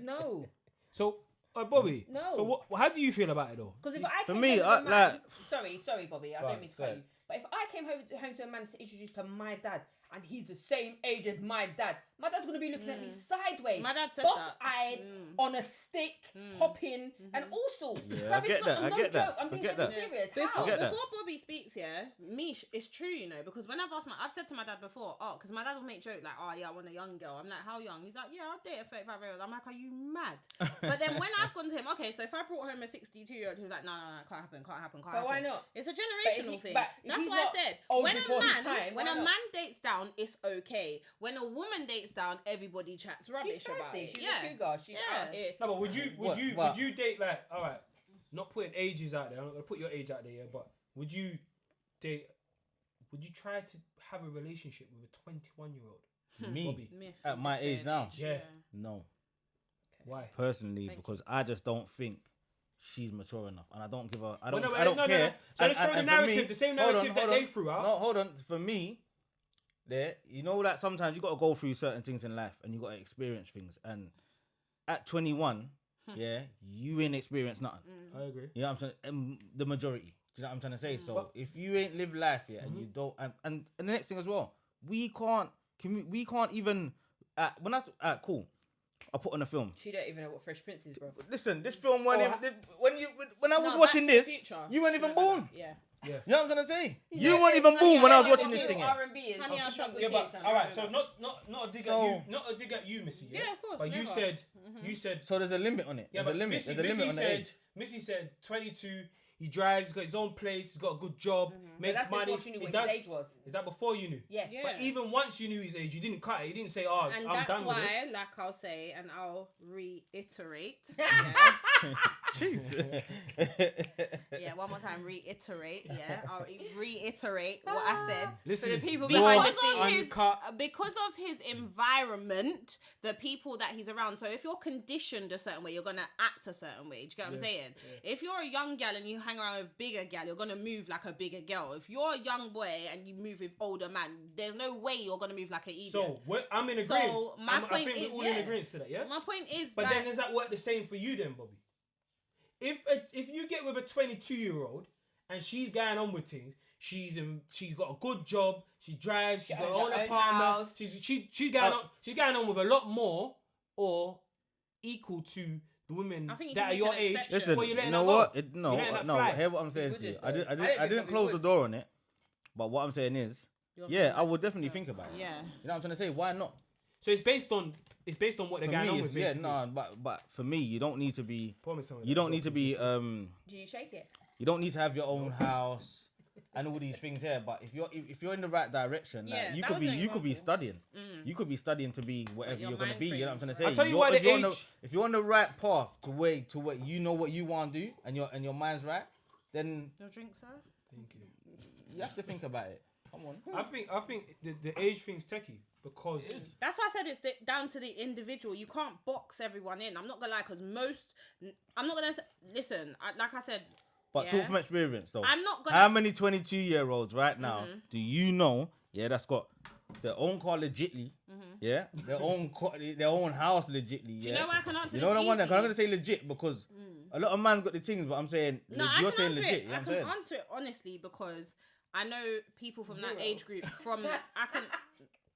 no. So, Bobby. No. So how do you feel about it though? Because if I for came me, home to a man, like, sorry, Bobby, I don't mean to cut you. But if I came home to a man to introduce to my dad, and he's the same age as my dad's gonna be looking at me sideways. My dad said boss-eyed, on a stick, hopping, and also, I get that. I'm being serious. Before Bobby speaks, Mish, it's true, you know, because when I've said to my dad before, because my dad will make joke like, oh yeah, I want a young girl. I'm like, how young? He's like, yeah, I'll date a 35-year-old. I'm like, are you mad? But then when I've gone to him, okay, so if I brought home a 62-year-old, he was like, no, can't happen. But why not? It's a generational thing. That's why I said, when a man dates down, it's okay. When a woman dates down, everybody chats rubbish about it. She's a cougar. She's out here. No, but would you date, like, all right, not putting ages out there. I'm not gonna put your age out there, but would you try to have a relationship with a 21-year-old? Me? Bobby? At my age now? Yeah. No. Okay. Why? Personally, because I just don't think she's mature enough, and I don't give her. I don't No. care. So let's throw the narrative, the same narrative that they threw out. No, hold on. For me, you know that sometimes you got to go through certain things in life, and you got to experience things. And at 21, you ain't experienced nothing. I agree. You know what I'm saying? The majority. Do you know what I'm trying to say? So if you ain't lived life yet, and you don't, and the next thing as well, we can't even. When that's cool. I put on a film. She don't even know what Fresh Prince is, bro. Listen, this film when I was watching this, you weren't even born. Yeah. Yeah. You know what I'm gonna say? You weren't even born when I was watching this thing. R&B is. Honey, I Shrunk the Kids. All right, so not a dig at you, not a dig at you, Missy. Yeah, of course. But you said. So there's a limit on it. Yeah, there's a limit. There's a limit on the age. Missy said 22. He drives. He's got his own place. He's got a good job. Makes money. She knew what his age was. Is that before you knew? Yes. Yeah. But even once you knew his age, you didn't cut it. You didn't say, "Oh, and I'm done with this." And that's why, like I'll say, and I'll reiterate. Jeez. Yeah, one more time, reiterate. Yeah, I'll reiterate what I said. Listen, for the people because of his environment, the people that he's around. So if you're conditioned a certain way, you're gonna act a certain way. Do you get what I'm saying? Yeah. If you're a young gal and you hang around with bigger gal, you're gonna move like a bigger girl. If you're a young boy and you move with older man, there's no way you're gonna move like an idiot. So I'm in agreement. So I think we're all in agreement to that. Yeah. My point is, but then does that work the same for you then, Bobby? If you get with a 22-year-old and she's going on with things, She's got a good job. She drives. She's got her owns own her own apartment. house. She's going on with a lot more or equal to the women I think you that can are make your an age. exception. Listen, But you're letting you know her what? go. No, You're letting that no. fly. Hear what I'm saying We to you. wouldn't, I though. didn't I close think the we door on it. But what I'm saying is, yeah, I would definitely so. think about it. Yeah. You know what I'm trying to say? Why not? So it's based on what they're For going me, on with. yeah, Basically. no, but for me, you don't need to be. Promise someone You that don't as need to well, be. please. Do you shake it? You don't need to have your own house and all these things here. But if you're in the right direction, Yeah, like, you that could was be an you could be example. studying. You could be studying to be whatever your you're gonna mind be. You know what I'm trying to frames, say? right? I'll tell you why the if you're on the right path to what you know what you want to do and your mind's right, then Your drink, sir? Thank you. you have to think about it. Come on. I think the age thing's techie because That's why I said it's down to the individual. You can't box everyone in. I'm not gonna lie, because I'm not gonna listen. Like I said, But talk from experience, though. I'm not gonna. How many 22-year-olds right now do you know? Yeah, that's got their own car legitly. Yeah, their own house legitly. Do you know why I can answer You know this what I'm wondering? easy? I'm gonna say legit because a lot of man's got the things, but I'm saying No, you're I can saying answer legit. it. You know I what can I'm saying? answer it honestly because I know people from that age group. I can.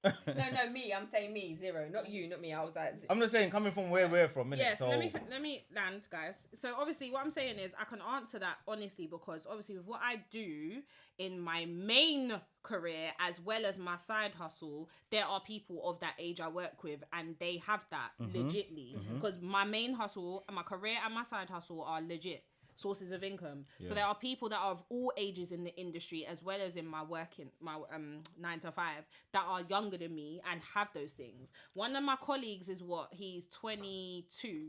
No, me. I'm saying me. 0. Not you, not me. I was like... I'm just saying, coming from where we're from, innit? Yes, So let me land, guys. So obviously, what I'm saying is I can answer that honestly because obviously with what I do in my main career as well as my side hustle, there are people of that age I work with and they have that legitly because my main hustle, my career and my side hustle are legit sources of income. So there are people that are of all ages in the industry as well as in my 9 to 5 that are younger than me and have those things. One of my colleagues is he's 22,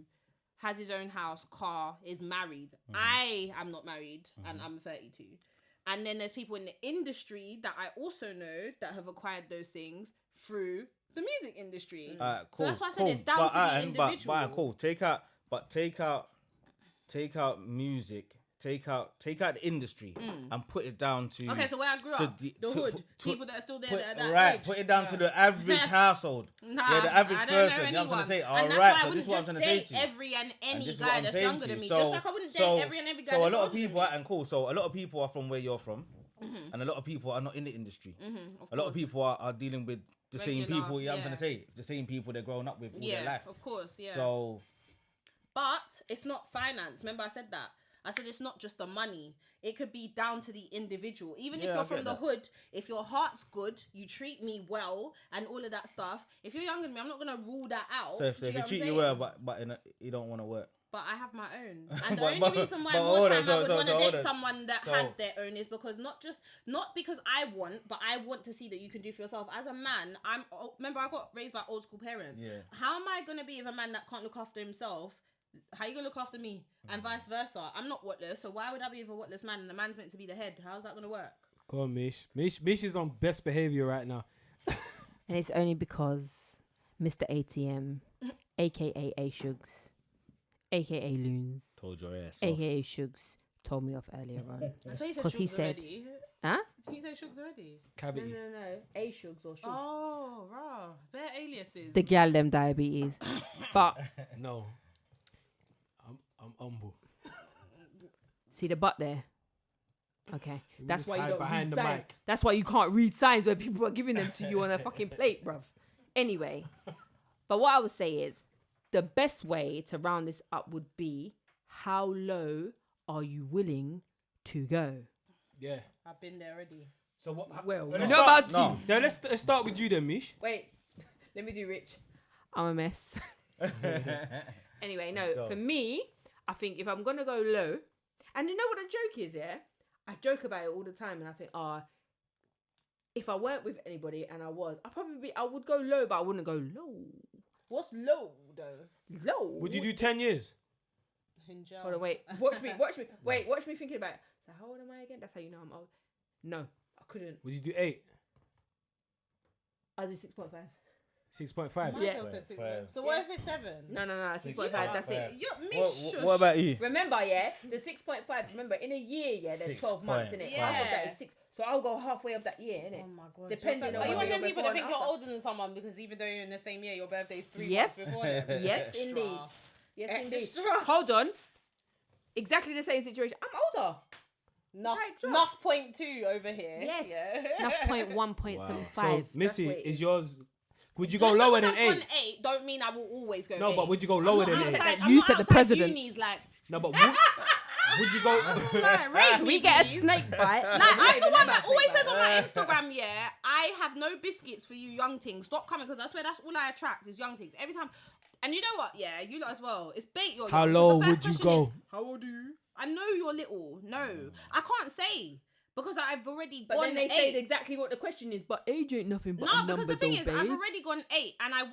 has his own house, car, is married. I am not married and I'm 32. And then there's people in the industry that I also know that have acquired those things through the music industry. cool, So that's why I said it's down to the individual. But cool. Take out music. Take out the industry and put it down to Okay, so where I grew up, the hood, people that are still there that are that age. Put it down to the average household. Nah, the average I don't person. know You know what I'm trying to say? anyone. All And that's right, why I so this wouldn't is what I'm just trying to say date to you. every and any this is what guy I'm that's saying younger to than you. me. So- Just like I wouldn't date so- every and every guy So a that's lot of older than people me. and cool. So a lot of people are from where you're from, and a lot of people are not in the industry. Of A lot of course. people are dealing with the same Regular, people. You know what I'm trying to yeah. say? The same people they're growing up with all their Yeah, life. of course, yeah. So But it's not finance. Remember I said that. I said it's not just the money. It could be down to the individual. Even if Yeah, I you're get from the that. hood, if your heart's good, you treat me well and all of that stuff. If you're younger than me, I'm not going to rule that out. So if Do you they get what I'm treat you saying? well, but you don't want to work. But I have my own. And the But- only but- reason why but more hold time on, so- I would so- want so to hold date on. someone that So- has their own is because not because I want, but I want to see that you can do for yourself. As a man, remember I got raised by old school parents. Yeah. How am I going to be with a man that can't look after himself? How you going to look after me? And vice versa. I'm not whatless, so why would I be with a whatless man and the man's meant to be the head? How's that going to work? Go on, Mish. Mish is on best behavior right now. And it's only because Mr. ATM, a.k.a. A-Shugs, a.k.a. Loons, Told your ass. a.k.a. Shugs, told me off earlier on. That's why you said 'Cause he Shugs said- already. Huh? Did you say Shugs already? Cavity. No. A-Shugs or Shugs. Oh, raw. They're aliases. The gal them diabetes. But, No. I'm humble. see the butt there? Okay. me That's just why you hide don't behind read the signs. mic. That's why you can't read signs where people are giving them to you on a fucking plate, bruv. Anyway. But what I would say is, the best way to round this up would be, how low are you willing to go? Yeah. I've been there already. So what? Well, let's you start- know about No. you. Then let's start with you then, Mish. Wait, let me do Rich. I'm a mess. Anyway, no, go. for me, I think if I'm gonna go low, and you know what the joke is, yeah? I joke about it all the time, and I think, if I weren't with anybody and I would go low, but I wouldn't go low. What's low, though? Low. Would you do 10 years? In jail. Hold on, wait. Watch me. Wait, watch me thinking about it. So how old am I again? That's how you know I'm old. No, I couldn't. Would you do 8? I'll do 6.5. 6.5? Michael Yeah. said 6. Five. So what if it's 7? No, 6.5. That's it. You're What about you? Remember, yeah, the 6.5. Remember, in a year, yeah, there's 12 months in it. 6.5. Half of that is 6. So I'll go halfway of that year, innit? Oh my god. Depending on Are you whether one of them you're people before that think and you're after. older than someone because even though you're in the same year, your birthday's 3 Yes. months before them? Yes, Extra. indeed. Yes, indeed. Extra. Hold on. Exactly the same situation. I'm older. Nuff point 2 over here. Yes. Yeah. Enough point 1.75. So, Missy, That's what it is yours? Would you go Just lower because than I've 8? gone 8 don't mean I will always go 8. No, but would you go lower than 8? You said the president. Uni's like, No, but would you go? rate We me, get a please. snake bite. Like, I'm the one that always says on my Instagram, yeah, I have no biscuits for you young things. Stop coming, because I swear that's all I attract is young things. Every time. And you know what? Yeah, you lot as well. It's bait you're How young. low The first would you question go? is, how old are you? I know you're little. No. I can't say. Because I've already But gone then they 8. say exactly what the question is. But age ain't nothing but a No, number, because the thing is, though, I've babes. already gone 8, and I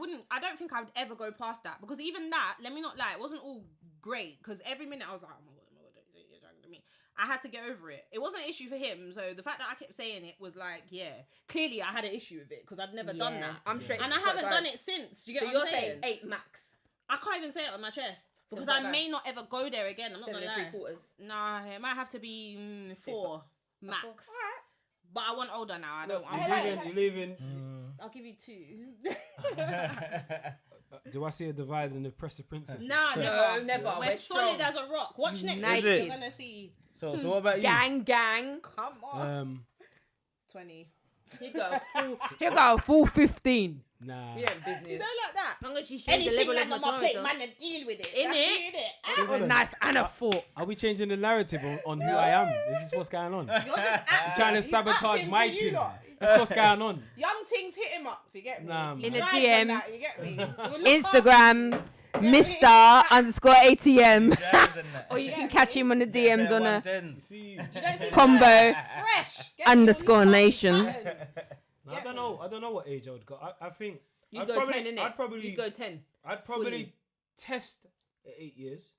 don't think I would ever go past that. Because even that, let me not lie, it wasn't all great. Because every minute I was like, oh my god, he's 8 years younger than me. I had to get over it. It wasn't an issue for him. So the fact that I kept saying it was like, yeah, clearly I had an issue with it because I'd never done that. I'm straight. And I haven't done it since. Do you get So what I'm you're saying? saying 8 max. I can't even say it on my chest because 7.5. I may not ever go there again. I'm not 7 gonna lie. 3/4. Nah, it might have to be 4 max. Alright. But I want older now. I don't. You leaving? I'll give you 2. Do I see a divide in the Press of Princess? Nah, No, never. never. We're We're solid strong. as a rock. Watch next United. week. You're gonna see. So what about you? Gang. Come on. 20. Here go full 15. Nah. We ain't business. You know, like that. As long as she shares the Anything level like of on my plate, tomato. man, to deal with it. In That's it? it. With a knife and a fork. Are we changing the narrative on who I am? Is this what's going on? You're just acting. Trying to He's sabotage acting my for you team. lot. That's what's going on. Young things hit him up. You get me? Nah, He man. In a drives DM, on that, you get me? We'll look Instagram, Mr_ATM. Or you can catch him on the DMs on a See, You don't see combo. fresh. Get me? Underscore We'll look nation. button. I don't know. I don't know what age I would go. I think You I'd go probably, 10, innit? I'd probably You go 10. I'd probably fully. test at 8 years.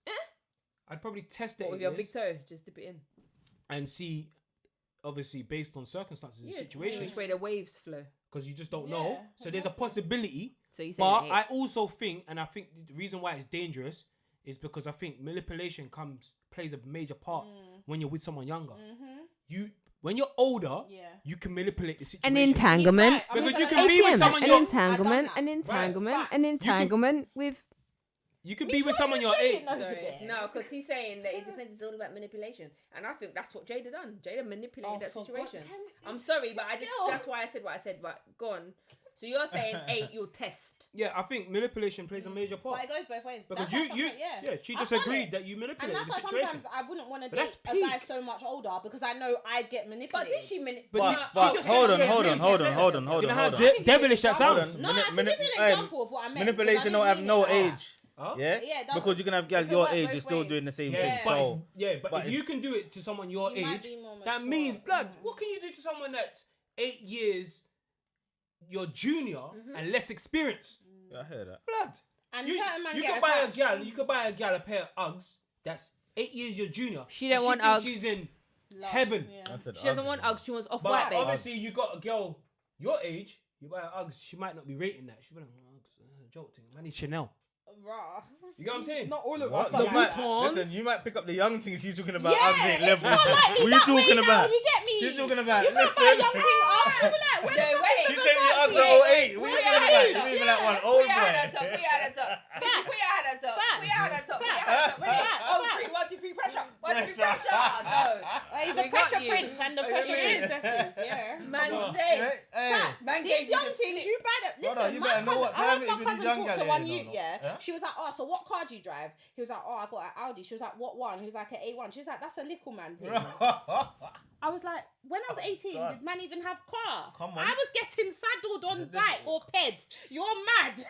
I'd probably test at What, 8 with your years big toe? Just dip it in. and see, obviously based on circumstances and See situations, which way the waves flow. because you just don't Yeah, know. So there's a possibility. So you say But 8. I also think, and I think the reason why it's dangerous is because I think manipulation plays a major part when you're with someone younger. When you're older, Yeah. you can manipulate the situation. An entanglement. He's right. I'm Because not you gonna can lie. be with ATM, someone an your entanglement, I've an done entanglement, Facts. an entanglement with. you can be with someone your age. No, because he's saying that it depends. It's all about manipulation, and I think that's what Jada done. Jada manipulated that for situation. God, can we- I'm sorry, but Still. that's why I said what I said. But go on. So you're saying 8, you'll test. Yeah, I think manipulation plays a major part. But it goes both ways. Because That's you, why sometimes- yeah, she I've just done agreed it. that you And manipulated that's the why situation. sometimes I wouldn't want to But that's date a guy peak. so much older because I know I'd get But manipulated. did she manipulate? But just hold said on, she hold on, agreed. hold She on, said hold that. on, Do hold you on, know how hold on. devilish that Hold on. sounds? No, I can give you an example of what I meant. Manipulation because don't I have didn't no mean it. age. Huh? Yeah, Yeah, it doesn't. because you can have It girls can your work age, both you're still ways. doing the same Yeah, thing. but, So but but if you can do it to someone your You might age, be more that mature. means, blood, what can you do to someone that's 8 years your junior and less experienced? I hear that. Blood. And You, certain man you get could buy a attached. gal, you could buy a gal a pair of Uggs that's 8 years your junior. She don't and want thinks Uggs. She's in Love, heaven. yeah. I said She doesn't Uggs. want Uggs. She wants But off-white, babe. obviously you got a girl your age, you buy her Uggs, she might not be rating that. She'll be like, oh, Uggs, joke thing. Man, it's Chanel. Raw. You get what I'm saying? Not all of What? us You are like might, that. listen, you might pick up the young things she's talking about. Yeah, Uggs ain't it's levels. more likely What you that way talking now, about? you get me? She's talking about. You can't buy a Listen. young thing up. She'll be like, where the No, fuck wait. is You the changed your Uggs Versace? at 08. What you talking about? Yeah. You even like one old We had boy. a top. We had a top. We had a top. We had a top. We had a top. Facts. Oh, 3, 1, 2, 3, pressure. 1, 2, 3, pressure. No. He's We the got pressure you. prince and the What pressure you mean? princesses, yeah. Man Come on. said. Facts. Man These gave you young the things, flip. you better Brother, listen. you My better know cousin, what I time heard it my is with these cousin young talk gal to here, one no, youth, no. yeah. Yeah? She was like, oh, so what car do you drive? He was like, oh, I got an Audi. She was like, what one? He was like, an A1. She was like, that's a little man thing. I was like, when I was 18, God. did man even have car? Come on. I was getting saddled on bike or ped. You're mad.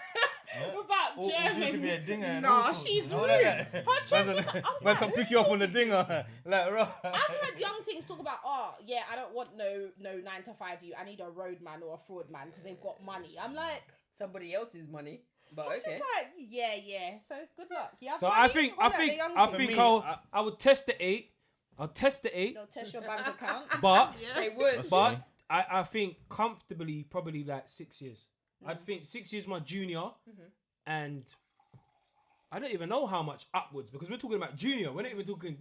About Or German. due to be a dinger and Nah, all sorts, she's you know, rude. like Her that. choice Man was, I was man like, can who pick are you up on the talking to? dinger. Like, right. I've heard young things talk about, oh, yeah, I don't want no 9 to 5 you. I need a road man or a fraud man because they've got money. I'm like, Somebody else's money. But I'm okay. just like, yeah. So good luck. You have So money? I think me, I would test the 8. I'll test the 8, They'll test your bank account. but They would. That's but me. I think comfortably probably like 6 years. I'd think 6 years my junior, and I don't even know how much upwards because we're talking about junior. We're not even talking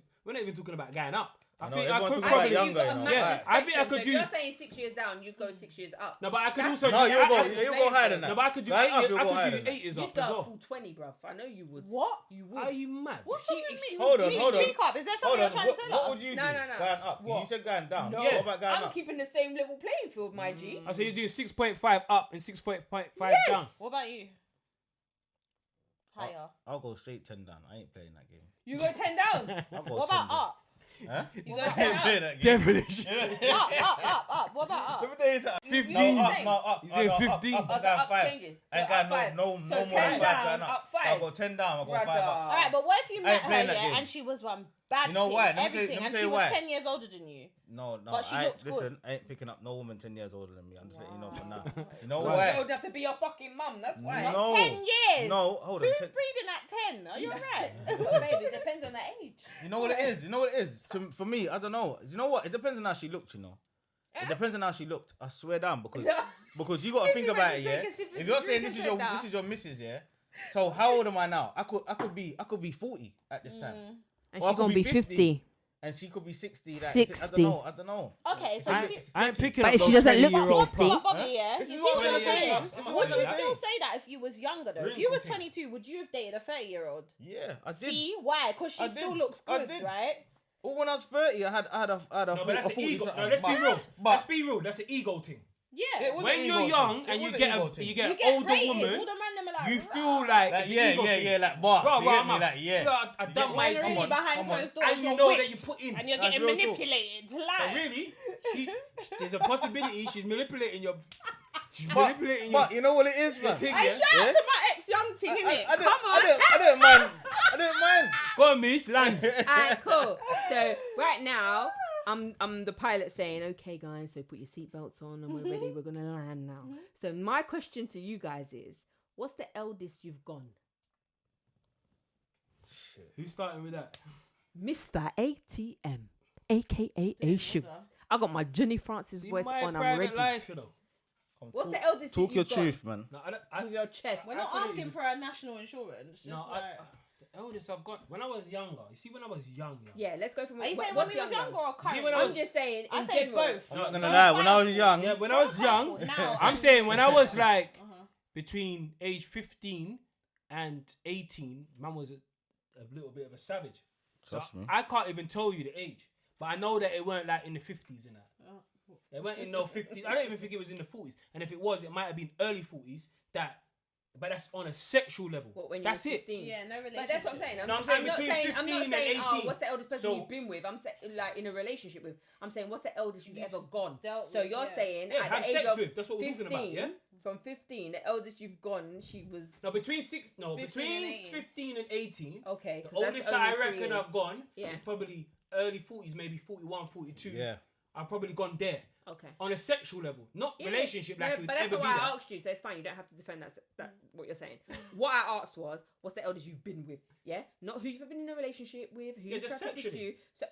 about going up. I know, think I everyone could talk probably. about younger, you know. Yeah, I think I could do. If you're saying 6 years down, you go 6 years up. No, but I could also. No, do, you'll go higher than that. No, but I could do Going 8 up, years. you'll I go higher could than do 8 years You'd up go as a well. full 20, bruv. I know you would. What? You would. Are you mad? What's wrong with me? Hold on, Niche, hold on. Speak up. Is there something Hold you're on, trying to tell what us? would you do? No. Going up. What? You said going down. No. What Yeah. about going I'm up? keeping the same level playing field, my G. I say you're doing 6.5 up and 6.5 down. What about you? Higher. I'll go straight 10 down. I ain't playing that game. You go 10 down. I'll go What 10 about down. up? Huh? You go I 10 ain't playing up. that game. Devilish. Up. What about up? Let me tell you something. 15. No, up. He's saying no, 15. Up, Oh, I'm so going up 5. changes. I ain't So up got five. no So more than 10 5 down, going up. up 5. I'll go 10 down. I'll go 5 up. Brother. All right, but what if you met her, playing that yeah, game. and she was one bad You know thing, why? Let me everything, and tell she you was why. 10 years older than you? No, But she looked good. listen, I ain't picking up no woman 10 years older than me. I'm just letting you know for now. You know Well, why? you would have to be your fucking mum. That's why. No. 10 years? No, hold on. Who's breeding at 10? Are you alright? Well, baby, it depends on the age. You know what it is? For me, I don't know. You know what? It depends on how she looked, you know. It depends on how she looked. I swear down, because you gotta Is think he about meant it, to yeah. take a sip of If you're his saying drink this and is said this that? is your missus, yeah. So how old am I now? I could be 40 at this time. And Or I she's could gonna be 50. And she could be 60. Like, 60. I don't know. Okay, so you see, I ain't picking But up if she those doesn't look 20-year-old 60. props. Bobby, yeah? This You is see what what I'm I'm saying. saying? This is Would what you I'm still saying. say that if you was younger though? If Really you was confused. 22, would you have dated a 30-year-old? Yeah, I did. See? Why? Because she I still did. looks I good, did. right? Well, when I was 30, I had a No, but that's a an 40 ego. something. No, let's be real. But Let's be real. That's an ego thing. Yeah. It was When an you're ego young thing. and It you was an get ego a thing. you You get an get older rated. woman, All the man them are like, you "Rah." feel like Like, it's an ego thing. like boss. Bro, You bro, get me? I'm Like, yeah. I You done get me? my When really Come on, behind come on. closed doors, and you you're know whipped, that you put in. and you're That's getting real talk. manipulated to But lie. really, there's a possibility she's manipulating your. She's But, manipulating your. but you know what it is, man? thing, Hey, yeah? shout out Yeah? to my ex-young ting, innit? I Come on. didn't mind. I didn't mind. Go on, Mish, land. Alright, cool. So right now, I'm the pilot saying, okay, guys, so put your seatbelts on and we're ready. We're gonna land now. So my question to you guys is, what's the eldest you've gone? Who's starting with that? Mr. ATM, aka A Shoot. I got my Jenny Francis See, voice my on. I'm private ready. life, you know. What's the eldest Talk your you've got? truth, man. No, I With your chest. We're not couldn't asking even- for a national insurance. Just No, like... the eldest I've got when I was younger. You see, when I was young. Yeah, let's go from. Are you saying when what's we was younger or current? when I I'm was- just saying in I say general. both. I'm not gonna so lie. When I was young, Yeah, when I was young, Now, I'm saying when I was like Uh-huh. between age 15 and 18, man was a little bit of a savage. So Trust me. I can't even tell you the age, but I know that it weren't like in the 50s and that. It weren't in no 50s. I don't even think it was in the 40s. And if it was, it might have been early 40s. But that's on a sexual level. What, when you That's were it. 15? Yeah, no relationship. But that's what I'm saying. No, I'm I'm saying not between saying, I'm 15 not and saying, 18. what's the eldest person So- you've been with? I'm saying, like, in a relationship with. I'm saying, what's the eldest you've You've ever gone? dealt So with, you're yeah. saying, Yeah, at have the age sex of with. That's what we're 15, talking about, yeah? from 15, the eldest you've gone, she was, No, 15 between and 18. 15 and 18. okay. The 'cause that's oldest that I only 3 reckon years. I've gone Yeah. is probably early 40s, maybe 41, 42. yeah. I've probably gone there Okay. on a sexual level, not Yeah, relationship like no, it would but that's ever not be why I that. asked you, so it's fine. You don't have to defend that what you're saying. What I asked was, what's the eldest you've been with? Yeah, not who you've ever been in a relationship with, who Yeah, you've just attracted to. sexually. So,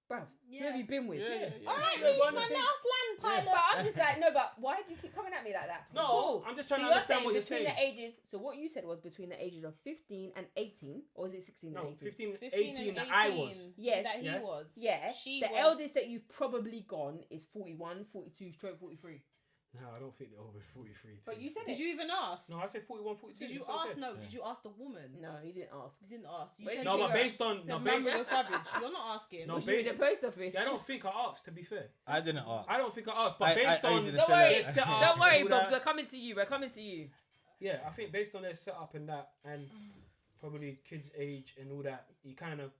bruv, who have you been with? Alright, Yeah, Reach, but man, I'm let us land, pilot. But I'm just like, no, but why do you keep coming at me like that? No, Cool. I'm just trying So to you're understand saying what you're between saying. the ages, so what you said was between the ages of 15 and 18, or is it 16 No, and 18? 15, 15 18 and that I was. Yes. That he Yeah. was. Yeah, She the was... eldest that you've probably gone is 41, 42, stroke 43. No, I don't think they're over 43. But you said Did it. you even ask? No, I said 41, 42. Did you that's what I ask? said. No, Yeah. did you ask the woman? No, he didn't ask. You didn't ask. You Wait, said No, you but were- based on... said, No, "Remember, based, you're savage. You're not asking. No, Was you at the based- post office? I don't think I asked, to be fair. I didn't ask. I don't think I asked, but I based on... usually Don't say worry, their setup don't worry, and all Bobs. that- We're coming to you. We're coming to you. Yeah, I think based on their setup and that, and probably kids' age and all that, you kind of...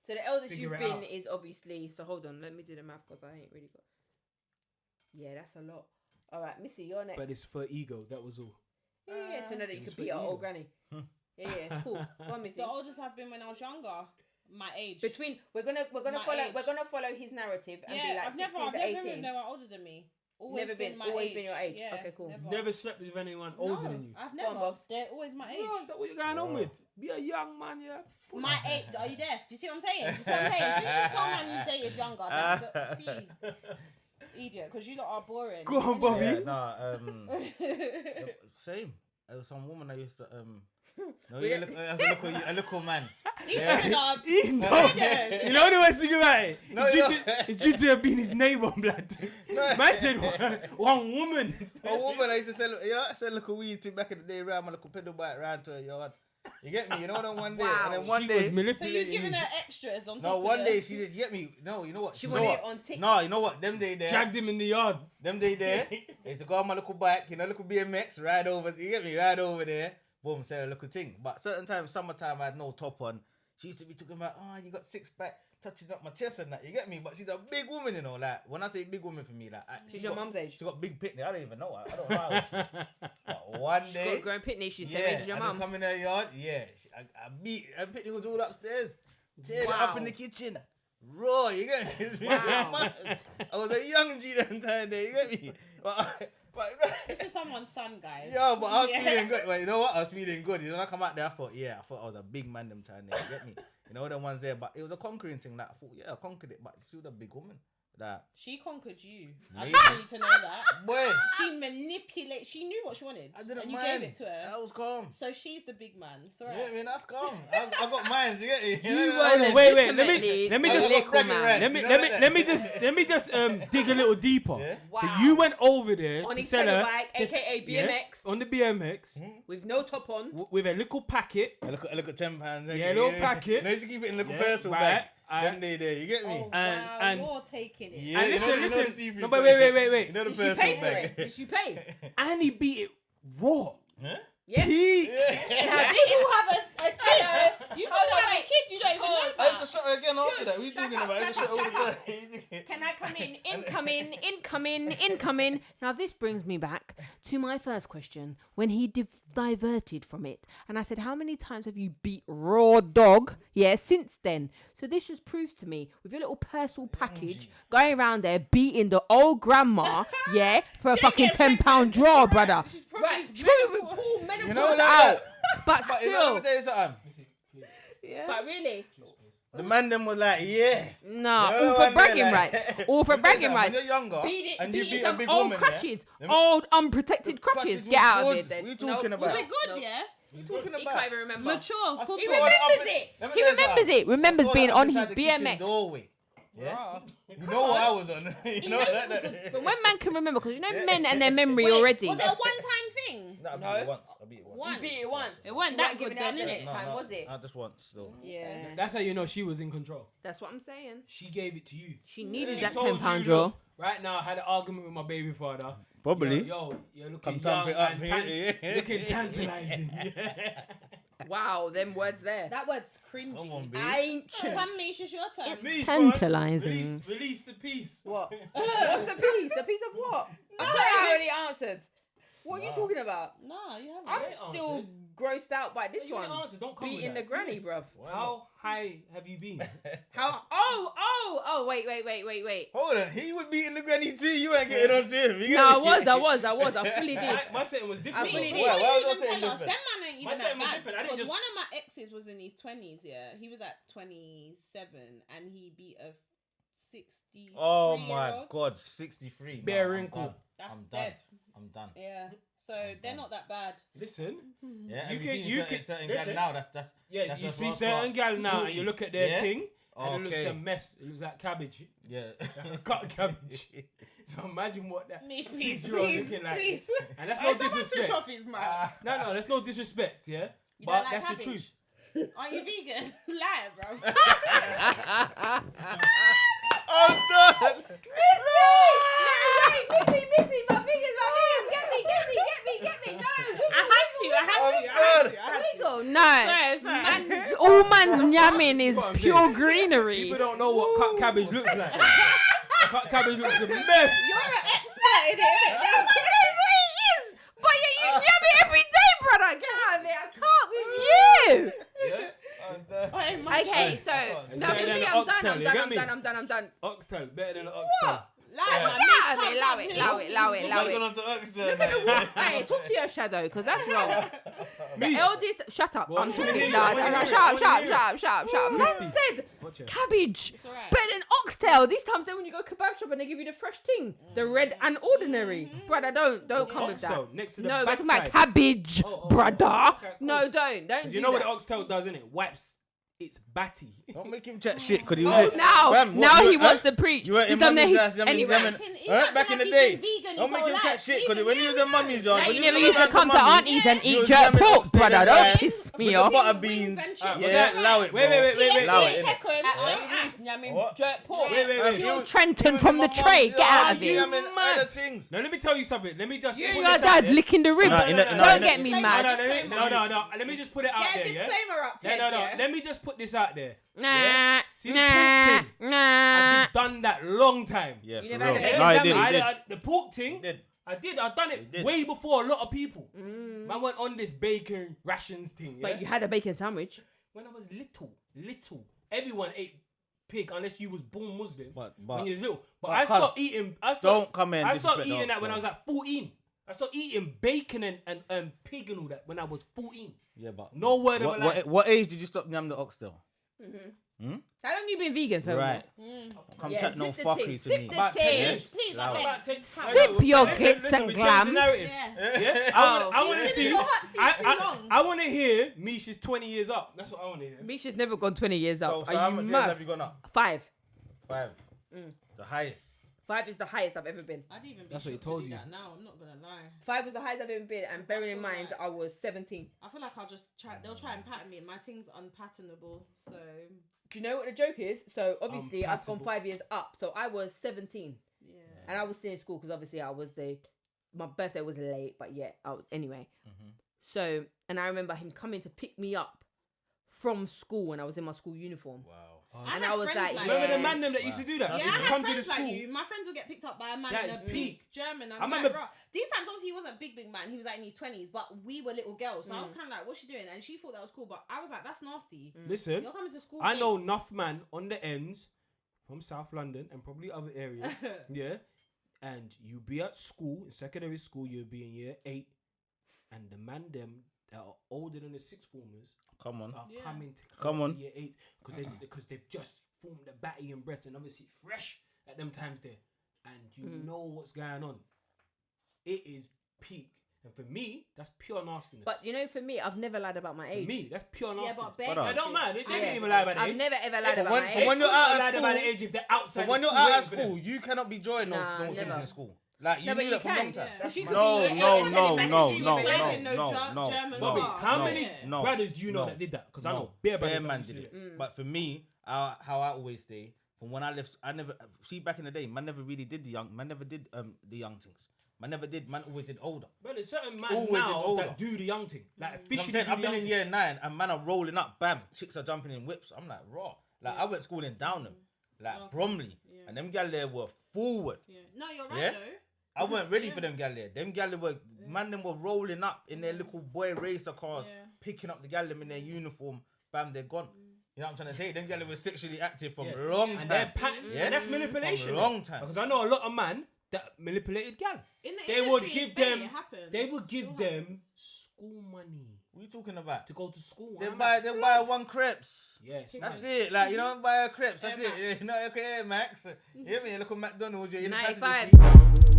So the eldest Figure you've it been out. is obviously. So hold on, let me do the math because I ain't really got. Yeah, that's a lot. All right, Missy, you're next. But it's for ego, that was all. yeah, to know that you It's could for beat your ego. old granny. Yeah, it's cool. Go on, Missy. The oldest I've been when I was younger. My age. Between we're gonna My follow age. we're gonna follow his narrative and be Yeah, like I've never 16 to been 18. no one older than me. Always Never been- my always age. been your age. Yeah, Okay, cool. Never slept with anyone older than you. I've Go on, never. Bobs. They're always my age. Bro, is that what you're going on Wow. with? Be a young man, yeah. My age. Are you deaf? Do you see what I'm saying? Do you see what I'm saying? As soon as you tell man you've dated younger, that's the, see, idiot, because you lot are boring. Go on, Bobby. Yeah, nah, same. There was some woman I used to no, We- you look, as a little man. These women are You know predators. the way to think about it? No, It's due to her being his neighbour, blood. Man said one woman. A woman I used to sell, I sell little weed to back in the day, around my little pedal bike round to her yard. You get me? You know that one day, and then one day. So you was giving her extras on top. No, one day she said, "You get me? No, you know what? She wanted it on TikTok. No, you know what? Them day there. Dragged him in the yard. Them day there. They used to go on my little bike, little BMX, ride over. You get me? Ride over there. Boom, say a little thing. But certain times, summertime, I had no top on. She used to be talking about, you got six pack, touching up my chest and that. You get me? But she's a big woman, Like when I say big woman for me, like she's your mum's age. She got big pitney. I don't even know. I don't know how she is. But one day, She's got grown pitney. She's same age as your I mum. come in her yard. Yeah, I beat. And pitney was all upstairs. Tear it up in the kitchen. Raw. You get me? Wow. I was a young G that entire day. You get me? But This is someone's son, guys. yeah, but I was feeling good. Well, you know what? I was feeling good. When I come out there, I thought I was a big man them time there. You get me? You know the ones there, but it was a conquering thing. Like I thought, I conquered it, but still the big woman. That She conquered you. I Maybe. just need to know that. boy, She manipulated. She knew what she wanted. I didn't and you mind. gave it to her. That was calm. So she's the big man. It's You alright. get me? That's calm. I got mines. You get me? You know, were like- Wait, legitimately let me a just- little bragging man. rights. Let me You know let me that? let me just dig a little deeper. Yeah. So Wow. you went over there On to his sell pedal her bike, to s- aka BMX. on the BMX With no top on. with a little packet. I look at £10. Yeah, little packet. No, you keep it in a little Yeah, personal right, bag. right. Them day there, you get me? Oh, And- wow, and- you're taking it. Yeah, And you know the listen. seafood No, but bag. wait. You know the Did she personal pay for bag. it? Did she pay? And he beat it raw. Huh? Yeah. Peak. Yeah. You have a kid. Hello. You Hold don't on, have a wait. kid. You don't even know Pause. I used to that. shut her again after that. We Shut talking up, about it. I used to shut shut up, all the shut time. Can I come in? Incoming. Now this brings me back to my first question when he diverted from it. And I said, how many times have you beat raw dog? Yeah, since then. So this just proves to me, with your little personal package, going around there beating the old grandma, yeah, for a fucking £10 draw, brother. Right, she probably would pull menopause You know out. that? But But you know, let me still. tell you something. Yeah. But really? The man them was like, yeah. No, You know all the for one there, bragging like- rights. All for Let me tell you bragging something, rights. When you're younger and you Beating beat a some big old woman, crutches. Let me- Old unprotected crutches. crutches Get was out of good. it then. What you talking No, about? Was it good? no. Yeah. What you talking He about? can't even remember. Mature. I Good He thought boy. I remembers up- it. let me He tell you remembers something. it. Remembers I thought being I on was his inside the kitchen BMX. doorway. Yeah. Bruh. You know what I was on. You He know knows that. it was good. But when man can remember, because you know men and their memory Wait, already. Was it a one-time thing? No, I beat it once. I beat it once. You beat it once. It wasn't You that weren't good giving it up then, the innit? next time, was it? Just once, though. Yeah. That's how you know she was in control. That's what I'm saying. She gave it to you. She needed She that told £10 you, draw. look, right now, I had an argument with my baby father. Probably. Yo, you're looking Come young thump it up and here, yeah. looking tantalizing. Yeah. Wow, them words there. That word's cringy. Come on, B. Ancient. Come, Mish, it's your turn. It's Please, tantalizing. man, Release the piece. What? What's the piece? The piece of what? I thought I already answered. What are you talking about? No, you haven't. I'm ain't still answered. grossed out by this You one. didn't answer. Don't come Beating the with that. granny, bruv. How high have you been? How? Oh, wait. Hold on, he was beating the granny too. You ain't getting on to him. You No, get I me? was. I fully did. My setting was different. I though. really did. Why was Why I you even saying tell us? different? Them man ain't My even setting was that bad. different. I didn't Because just- one of my exes was in his 20s, yeah. He was at 27 and he beat a 60. Oh my God, 63. Bare I'm wrinkle. done. That's I'm dead. done. I'm done. Yeah. So they're not that bad. Listen, Yeah, You have can- seen you certain, can- certain listen. guys now? That's yeah, that's you just see rock certain rock. gal now, and you look at their Yeah? thing, and it looks Okay. a mess. It looks like cabbage. Yeah. Cut cabbage. So imagine what that Mish, please, 6-year-old please, looking like. please. And that's Oh, no someone switch disrespect. off his mic. No, that's no disrespect, yeah? You But don't like that's cabbage? the truth. Aren't you vegan? Lie, bro. I'm done. Missy, my fingers. Get me. No. I had to. Wiggle. No. Sorry. Man, all man's yamming is What I'm pure saying. greenery. People don't know what cut cabbage looks like. Cut cabbage looks a mess. You're an expert in it, innit? But you yam it every day, brother. Get out of it. I can't with you. Yeah? I'm done. Oh, my Okay, shit. so It's no, better for than me, an I'm oxtail, done. you get me? I'm done. Oxtail, better than an oxtail. Like, Yeah. man, Get Mish out of can't it. come Allow here. it. I'm going on to Oxford. Hey, talk to your shadow, because that's wrong. The Me? eldest, shut up. Go I'm on. talking. I No, wanna hear it. shut up. Man 50. said Watch it. cabbage. It's alright. Better than oxtail. These times then when you go kebab shop and they give you the fresh thing, the red and ordinary. Brother, don't come with that. Oxtail, next to the No, we're talking about backside. cabbage, Oh, brother. okay, cool. No, don't 'Cause do you know what that. the oxtail does, innit? Wipes it's batty. Don't make him chat shit, cause he Oh, was now he wants to preach. You weren't He's in done mummy's there. house, And he back in the day. Don't make him chat shit, cause when he was in mummy's yard, Now when you he never was used to around come to mummy's, aunties and he eat was jerk jamming pork, upstairs brother. and Don't that, piss me with the off. butter beans. Yeah, allow it, bro. Wait. Allow it, innit? What? Jerk pork. Wait. Pure Trenton from the tray. Get out of here. Now let me tell you something. Let me just. You and your dad licking the ribs. Don't get me mad. No. Let me just put it out there. Get a disclaimer up, Ted. No. Let me just put this out there. Nah. See the pork thing? I've done that long time. Yeah, You for never real. had a No, he did. The pork thing. I've done it way before a lot of people. Man went on this bacon rations thing. Yeah? But you had a bacon sandwich. When I was little, everyone ate pig unless you was born Muslim. But when you was little. But I I stopped eating. Don't come in. I stopped eating that when I was like 14. I started eating bacon and pig and all that when I was 14. Yeah, but no word of a lie. What age did you stop yam the oxtail? How long you been vegan for? Right. Come chat no fuckery to me. About 10 years. Please, Allow I it. beg. Sip your grits and we glam. changed the narrative. Yeah. I want to He's see. been in the hot seat too long. I want to hear Misha's 20 years up. That's what I want to hear. Misha's never gone 20 years up. So Are how you much years mad? have you gone up? 5. 5. The highest. 5 is the highest I've ever been. I'd even be That's what he shocked to told do you. that now. I'm not gonna lie. 5 was the highest I've ever been, and bearing in feel mind like- I was 17. I feel like I'll just try. They'll try and pattern me. My thing's unpatternable. So Do you know what the joke is? So obviously I've gone Unpatternable. 5 years up. So I was 17, yeah. and I was still in school because obviously I was my birthday was late, but yeah, I was anyway. So, and I remember him coming to pick me up from school when I was in my school uniform. Wow. And had I was friends like, Remember yeah. the man them that used to do that? Yeah, I Used to had come to the friends like school. you. My friends will get picked up by a man That in is a peak. big German. I I'm remember- like, bro. These times, obviously, he wasn't a big man. He was like in his 20s, but we were little girls. So I was kind of like, what's she doing? And she thought that was cool, but I was like, that's nasty. Listen, You're coming to school. I know dates. enough man on the ends from South London and probably other areas. Yeah. And you be at school, in secondary school, you'll be in year 8. And the man them that are older than the sixth formers Come on. are coming to Come on. year 8 because they've just formed the batty and breast and obviously fresh at them times there. And you know what's going on. It is peak. And for me, that's pure nastiness. But you know, for me, I've never lied about my for age. me, that's pure Yeah, nastiness. but I don't mind. They Yeah. didn't even lie about the I've age. never ever lied about when- my for age. when you're out of lied about the school- age if they're outside. So when the you're school out of waiting for them. school, you cannot be joining Nah, those things never. in school. Like you No, but knew you that from a long can. time. Because you could No, be- no, Yeah, no, yeah, no, yeah, no, yeah, no, yeah, no, yeah, no, German no. Bobby, car. how no, many no, brothers do you know no, that did that? Because I no. know bare brothers Bare that man used to did do it. But for me, how I always stay, from when I left, I never, see back in the day, man never really did the young things. Man never did, man always did older. But there's certain man Always in now older. that do the young thing. Like You know what officially I'm saying? do I've the been young in thing. year 9 and man are rolling up, bam, chicks are jumping in whips. I'm like, raw. Like I went to school in Downham, like Bromley, and them gal there were forward. Yeah. No, you're right Yeah? though. I weren't ready for them gal there. Them gal were, man, them were rolling up in their little boy racer cars, picking up the gal them in their uniform. Bam, they're gone. You know what I'm trying to say? Them gal were sexually active from a long And time. they're pattern, Yeah? and that's manipulation. From a long time. Because I know a lot of man that manipulated gal. In the They would industry, give it's better, them. it happens. They would give Still them happens. school money What are you talking about? to go to school. They I'm buy like, one crepes. yes, That's man. it. Like, you don't buy a crepes. That's Air it. Max. You know, okay, Air Max. You hear me? Look at McDonald's. You're in the 95. passenger seat.